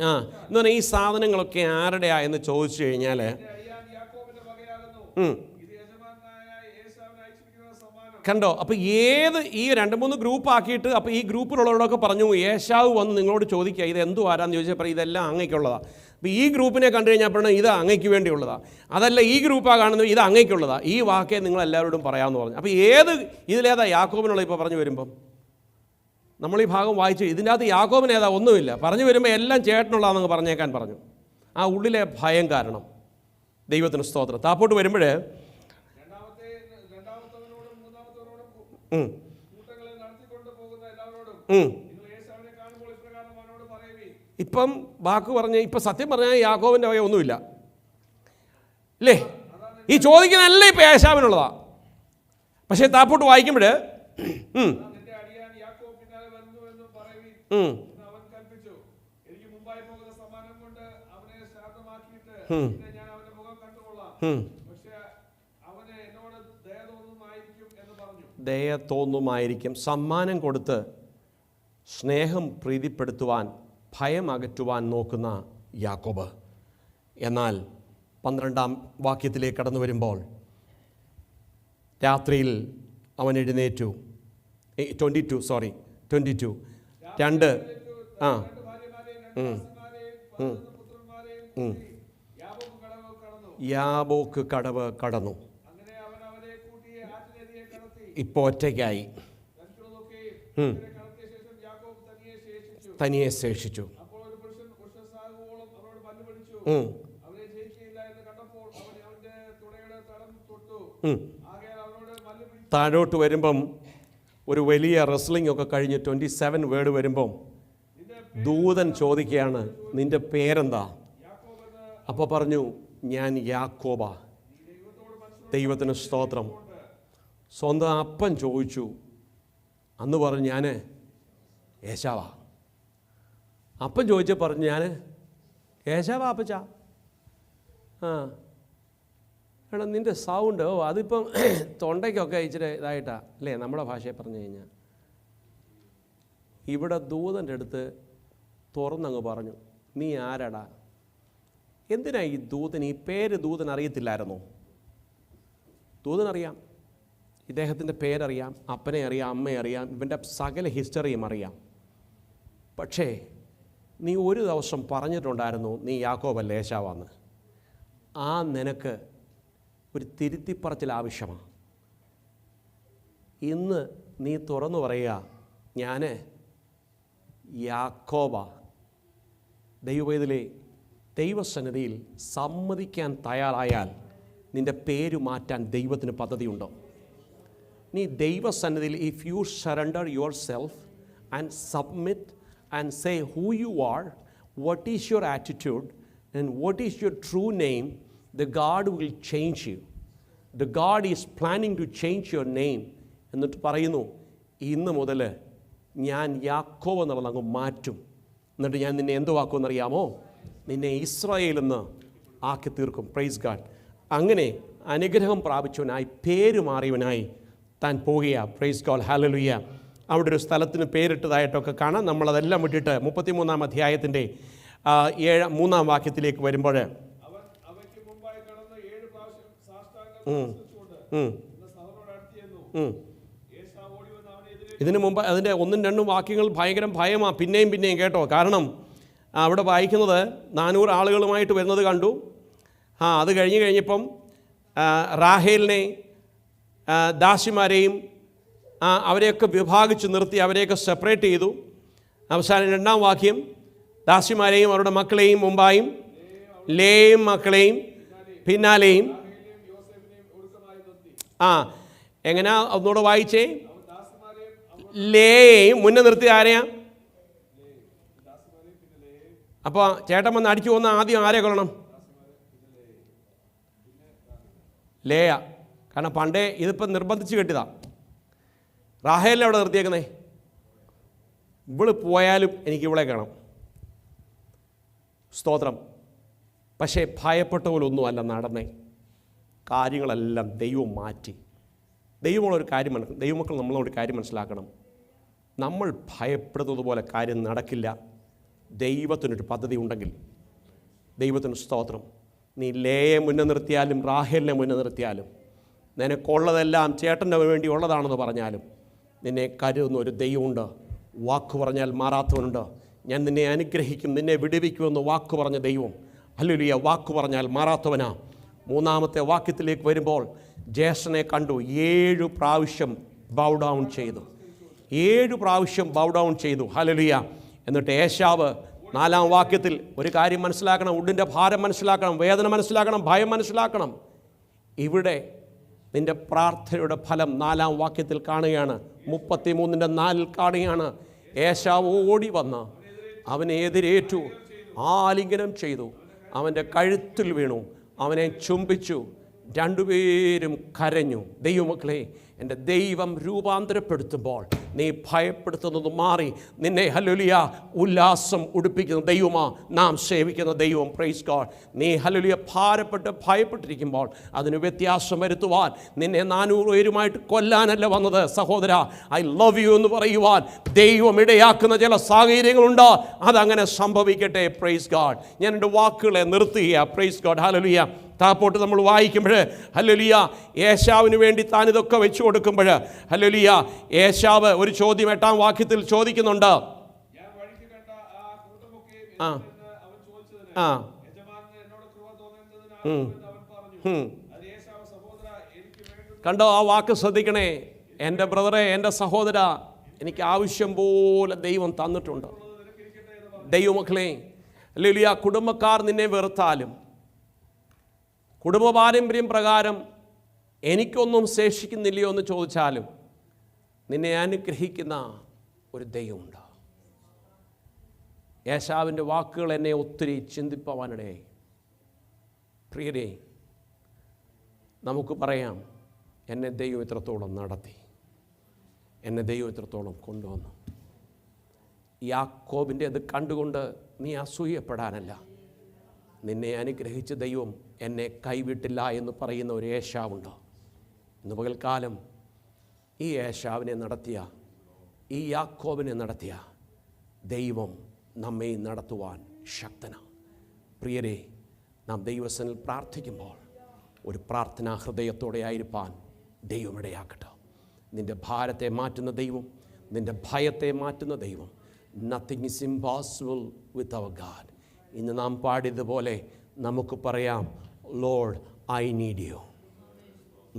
എന്ന് പറഞ്ഞാൽ ഈ സാധനങ്ങളൊക്കെ ആരുടെയാ എന്ന് ചോദിച്ചു കഴിഞ്ഞാൽ കണ്ടോ. അപ്പോൾ ഈ 2-3 ഗ്രൂപ്പ് ആക്കിയിട്ട് അപ്പോൾ ഈ ഗ്രൂപ്പിലുള്ളവരൊക്കെ പറഞ്ഞു ഏശാവ് വന്ന് നിങ്ങളോട് ചോദിക്കുക ഇത് എന്തു ആരാന്ന് ചോദിച്ചപ്പോൾ ഇതെല്ലാം അങ്ങയ്ക്കുള്ളതാണ്. അപ്പോൾ ഈ ഗ്രൂപ്പിനെ കണ്ടു കഴിഞ്ഞപ്പോൾ ഇത് അങ്ങയ്ക്ക് വേണ്ടിയുള്ളതാണ്, അതല്ല ഈ ഗ്രൂപ്പാണ് കാണുന്നത് ഇത് അങ്ങയ്ക്കുള്ളതാണ്, ഈ വാക്കേ നിങ്ങളെല്ലാവരോടും പറയാമെന്ന് പറഞ്ഞു. അപ്പോൾ ഇതിലേതാ യാക്കോബിനുള്ള ഇപ്പോൾ പറഞ്ഞു വരുമ്പം നമ്മൾ ഈ ഭാഗം വായിച്ചു ഇതിൻ്റെ അകത്ത് യാക്കോബിന് ഏതാ ഒന്നുമില്ല. പറഞ്ഞു വരുമ്പോൾ എല്ലാം ചേട്ടനുള്ളതാണെന്ന് പറഞ്ഞേക്കാൻ പറഞ്ഞു. ആ ഉള്ളിലെ ഭയം കാരണം. ദൈവത്തിന് സ്തോത്രം. താപ്പോട്ട് വരുമ്പോൾ ഇപ്പം വാക്ക് പറഞ്ഞ് ഇപ്പം സത്യം പറഞ്ഞാൽ യാക്കോബിൻ്റെ വക ഒന്നുമില്ല അല്ലേ. ഈ ചോദിക്കുന്നതല്ല ഇപ്പം ഏശാവിനുള്ളതാ. പക്ഷേ താപ്പോട്ട് വായിക്കുമ്പോൾ ദയ തോന്നുമായിരിക്കും. സമ്മാനം കൊടുത്ത് സ്നേഹം പ്രീതിപ്പെടുത്തുവാൻ ഭയം അകറ്റുവാൻ നോക്കുന്ന യാക്കോബ്. എന്നാൽ 12-ാം വാക്യത്തിലേക്ക് കടന്നു വരുമ്പോൾ രാത്രിയിൽ അവൻ എഴുന്നേറ്റു. 22 യാബോക്ക് കടവ് കടന്നു. ഇപ്പോൾ ഒറ്റയ്ക്കായി തനിയെ ശേഷിച്ചു. താഴോട്ട് വരുമ്പം ഒരു വലിയ റെസ്ലിംഗ് ഒക്കെ കഴിഞ്ഞ് 27 വേർഡ് വരുമ്പം ദൂതൻ ചോദിക്കുകയാണ് നിന്റെ പേരെന്താ? അപ്പോൾ പറഞ്ഞു ഞാൻ യാക്കോബ. ദൈവത്തിന് സ്തോത്രം. സ്വന്തം അപ്പൻ ചോദിച്ചു, അന്ന് പറഞ്ഞു ഞാൻ ഏശാവാ. അപ്പൻ ചോദിച്ച പറഞ്ഞു ഞാൻ ഏശാവാ അപ്പച്ചാ. എടാ നിൻ്റെ സൗണ്ട് അതിപ്പം തൊണ്ടയ്ക്കൊക്കെ ഇച്ചിരി ഇതായിട്ടാ അല്ലേ നമ്മുടെ ഭാഷയെ പറഞ്ഞു കഴിഞ്ഞാൽ. ഇവിടെ ദൂതൻ്റെ അടുത്ത് തുറന്നങ്ങ് പറഞ്ഞു നീ ആരാടാ? എന്തിനാ ഈ ദൂതൻ ഈ പേര് ദൂതൻ അറിയത്തില്ലായിരുന്നോ? ദൂതനറിയാം, ഇദ്ദേഹത്തിൻ്റെ പേരറിയാം, അപ്പനെ അറിയാം, അമ്മയെ അറിയാം, ഇവൻ്റെ സകല ഹിസ്റ്ററിയും അറിയാം. പക്ഷേ നീ ഒരു ദിവസം പറഞ്ഞിട്ടുണ്ടായിരുന്നു നീ യാക്കോബല്ല ഏശാവാന്ന്. ആ നിനക്ക് ഒരു തിരുത്തിപ്പറച്ചിൽ ആവശ്യമാണ്. ഇന്ന് നീ തുറന്നു പറയുക ഞാൻ യാക്കോബ. ദൈവവേദിലെ ദൈവസന്നിധിയിൽ സമ്മതിക്കാൻ തയ്യാറായാൽ നിൻ്റെ പേര് മാറ്റാൻ ദൈവത്തിന് പദ്ധതിയുണ്ടോ? നീ ദൈവസന്നിധിയിൽ if you surrender your self and submit and say who you R, what is your attitude and what is your true name, the God will change you. The God is planning to change your name. എന്നിട്ട് പറയുന്നു ഇന്ന് മുതൽ ഞാൻ യാക്കോബ് എന്നുള്ളത് അങ്ങ് മാറ്റും. എന്നിട്ട് ഞാൻ നിന്നെ എന്ത് വാക്കുമെന്നറിയാമോ? നിന്നെ ഇസ്രായേലെന്ന് ആക്കി തീർക്കും. Praise God. അങ്ങനെ അനുഗ്രഹം പ്രാപിച്ചവനായി പേര് മാറിയവനായി താൻ പോകുകയാണ്. Price God. ഹല്ലേലൂയ. അവിടെ ഒരു സ്ഥലത്തിന് പേരിട്ടതായിട്ടൊക്കെ കാണാം. നമ്മളതെല്ലാം വിട്ടിട്ട് 33-ാം അധ്യായത്തിൻ്റെ 3-ാം വാക്യത്തിലേക്ക് വരുമ്പോൾ ഇതിനു മുമ്പ് അതിൻ്റെ 1-2 വാക്യങ്ങൾ ഭയങ്കര ഭയമാണ്. പിന്നെയും കേട്ടോ. കാരണം അവിടെ വായിക്കുന്നത് 400 ആളുകളുമായിട്ട് വരുന്നത് കണ്ടു. അത് കഴിഞ്ഞപ്പം റാഹേലിനെ ദാസിമാരെയും അവരെയൊക്കെ വിഭാഗിച്ച് നിർത്തി അവരെയൊക്കെ സെപ്പറേറ്റ് ചെയ്തു. അവസാനം 2-ാം വാക്യം ദാസിമാരെയും അവരുടെ മക്കളെയും മുമ്പായും ലേയും മക്കളെയും പിന്നാലെയും. എങ്ങനെയാ ഒന്നുകൂടെ വായിച്ചേ? ലേയും മുന്നേ നിർത്തി ആരെയാ? അപ്പോൾ ചേട്ടൻ വന്ന് അടിച്ചു പോകുന്ന ആദ്യം ആരെ കൊള്ളണം? ലേയ. കാരണം പണ്ടേ ഇതിപ്പം നിർബന്ധിച്ച് കെട്ടിയതാ. റാഹേലിനെ അവിടെ നിർത്തിയേക്കുന്നേ. ഇവള് പോയാലും എനിക്ക് ഇവളെ കാണാം. സ്തോത്രം. പക്ഷേ ഭയപ്പെട്ട പോലൊന്നും അല്ല നടന്നേ. കാര്യങ്ങളെല്ലാം ദൈവം മാറ്റി. ദൈവമുള്ളൊരു കാര്യം ദൈവമക്കൾ നമ്മളൊരു കാര്യം മനസ്സിലാക്കണം. നമ്മൾ ഭയപ്പെടുന്നത് പോലെ കാര്യം നടക്കില്ല. ദൈവത്തിനൊരു പദ്ധതി ഉണ്ടെങ്കിൽ, ദൈവത്തിന് സ്തോത്രം. നീ ലേയെ മുന്നേ നിർത്തിയാലും റാഹേലിനെ മുന്നേ നിർത്തിയാലും, നിനക്കുള്ളതെല്ലാം ചേട്ടൻ്റെ വേണ്ടി ഉള്ളതാണെന്ന് പറഞ്ഞാലും, നിന്നെ കരുതുന്ന ഒരു ദൈവമുണ്ട്. വാക്ക് പറഞ്ഞാൽ മാറാത്തവനുണ്ട്. ഞാൻ നിന്നെ അനുഗ്രഹിക്കും, നിന്നെ വിടുവിക്കുമെന്ന് വാക്ക് പറഞ്ഞ ദൈവം. ഹല്ലേലൂയ. വാക്ക് പറഞ്ഞാൽ മാറാത്തവനാ. മൂന്നാമത്തെ വാക്യത്തിലേക്ക് വരുമ്പോൾ ജ്യേഷ്ഠനെ കണ്ടു, 7 പ്രാവശ്യം ബൗ ഡൗൺ ചെയ്തു. 7 പ്രാവശ്യം ബൗ ഡൗൺ ചെയ്തു. ഹല്ലേലൂയ. എന്നിട്ട് ഏശാവ് 4-ാം വാക്യത്തിൽ ഒരു കാര്യം മനസ്സിലാക്കണം. ഉള്ളിൻ്റെ ഭാരം മനസ്സിലാക്കണം, വേദന മനസ്സിലാക്കണം, ഭയം മനസ്സിലാക്കണം. ഇവിടെ നിൻ്റെ പ്രാർത്ഥനയുടെ ഫലം 4-ാം വാക്യത്തിൽ കാണുകയാണ്. 33:4 കാണുകയാണ്. ഏശാവ് ഓടി വന്ന് അവനെ എതിരേറ്റു, ആലിംഗനം ചെയ്തു, അവൻ്റെ കഴുത്തിൽ വീണു, അവനെ ചുംബിച്ചു. രണ്ടുപേരും കരഞ്ഞു. ദൈവമക്കളെ, എൻ്റെ ദൈവം രൂപാന്തരപ്പെടുത്തുമ്പോൾ നീ ഭയപ്പെടുത്തുന്നത് മാറി നിന്നെ ഹല്ലേലൂയ ഉല്ലാസം ഉടുപ്പിക്കുന്ന ദൈവമാ നാം സേവിക്കുന്ന ദൈവം. Praise God. നീ ഹല്ലേലൂയ ഭാരപ്പെട്ട് ഭയപ്പെട്ടിരിക്കുമ്പോൾ അതിന് വ്യത്യാസം വരുത്തുവാൻ, നിന്നെ 400 പേരുമായിട്ട് കൊല്ലാനല്ല വന്നത് സഹോദര, ഐ ലവ് യു എന്ന് പറയുവാൻ ദൈവം ഇടയാക്കുന്ന ചില സാഹചര്യങ്ങളുണ്ട്. അതങ്ങനെ സംഭവിക്കട്ടെ. Praise God. ഞാൻ എൻ്റെ വാക്കുകളെ നിർത്തുക. Price God. ഹല്ലേലൂയ. താപ്പോട്ട് നമ്മൾ വായിക്കുമ്പോൾ ഹല്ലേലൂയ ഏശാവിന് വേണ്ടി താൻ ഇതൊക്കെ വെച്ചു കൊടുക്കുമ്പോൾ ഹല്ലേലൂയ ഏശാവ് ഒരു ചോദ്യം 8-ാം വാക്യത്തിൽ ചോദിക്കുന്നുണ്ട്. കണ്ടോ, ആ വാക്ക് ശ്രദ്ധിക്കണേ. എൻ്റെ ബ്രദറെ, എൻ്റെ സഹോദര, എനിക്ക് ആവശ്യം പോലെ ദൈവം തന്നിട്ടുണ്ട്. ദൈവമക്കളെ, ഹല്ലേലൂയ, കുടുംബക്കാർ നിന്നെ വെറുത്താലും, കുടുംബ പാരമ്പര്യം പ്രകാരം എനിക്കൊന്നും ശേഷിക്കുന്നില്ലയോ എന്ന് ചോദിച്ചാലും, നിന്നെ അനുഗ്രഹിക്കുന്ന ഒരു ദൈവമുണ്ട്. ഏശാവിൻ്റെ വാക്കുകൾ എന്നെ ഒത്തിരി ചിന്തിപ്പവാനിടയായി. പ്രിയരെ, നമുക്ക് പറയാം, എന്നെ ദൈവം ഇത്രത്തോളം നടത്തി, എന്നെ ദൈവം ഇത്രത്തോളം കൊണ്ടുവന്നു. യാക്കോബിൻ്റെ അത് കണ്ടുകൊണ്ട് നീ അസൂയപ്പെടാനല്ല. നിന്നെ അനുഗ്രഹിച്ച ദൈവം എന്നെ കൈവിട്ടില്ല എന്ന് പറയുന്ന ഒരു ഏശാവുണ്ട്. ഇന്ന് പകൽക്കാലം ഈ ഏശാവിനെ നടത്തിയ, ഈ യാക്കോബിനെ നടത്തിയ ദൈവം നമ്മെ നടത്തുവാൻ ശക്തനാണ്. പ്രിയരെ, നാം ദൈവസനിൽ പ്രാർത്ഥിക്കുമ്പോൾ ഒരു പ്രാർത്ഥനാ ഹൃദയത്തോടെ ആയിരിക്കാൻ ദൈവം ഇടയാക്കട്ടെ. നിൻ്റെ ഭാരത്തെ മാറ്റുന്ന ദൈവം, നിൻ്റെ ഭയത്തെ മാറ്റുന്ന ദൈവം. Nothing is impossible with our God. ഇന്ന് നാം പാടിയതുപോലെ നമുക്ക് പറയാം, Lord I need you,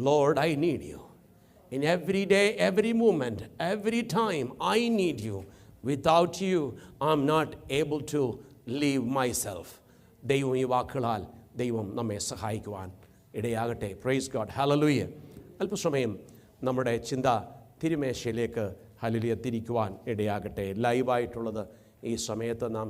Lord I need you. In every day, every moment, every time I need you. Without you I am not able to leave myself. ദൈവം ഈ വാക്കുകളാൽ ദൈവം നമ്മെ സഹായിക്കുവാൻ ഇടയാകട്ടെ. Praise God. ഹല്ലേലൂയ. അല്പസമയം നമ്മുടെ ചിന്ത തിരുമേശയിലേക്ക് ഹല്ലേലൂയ തിരിക്കുവാൻ ഇടയാകട്ടെ. ലൈവായിട്ടുള്ളത് ഈ സമയത്ത് നാം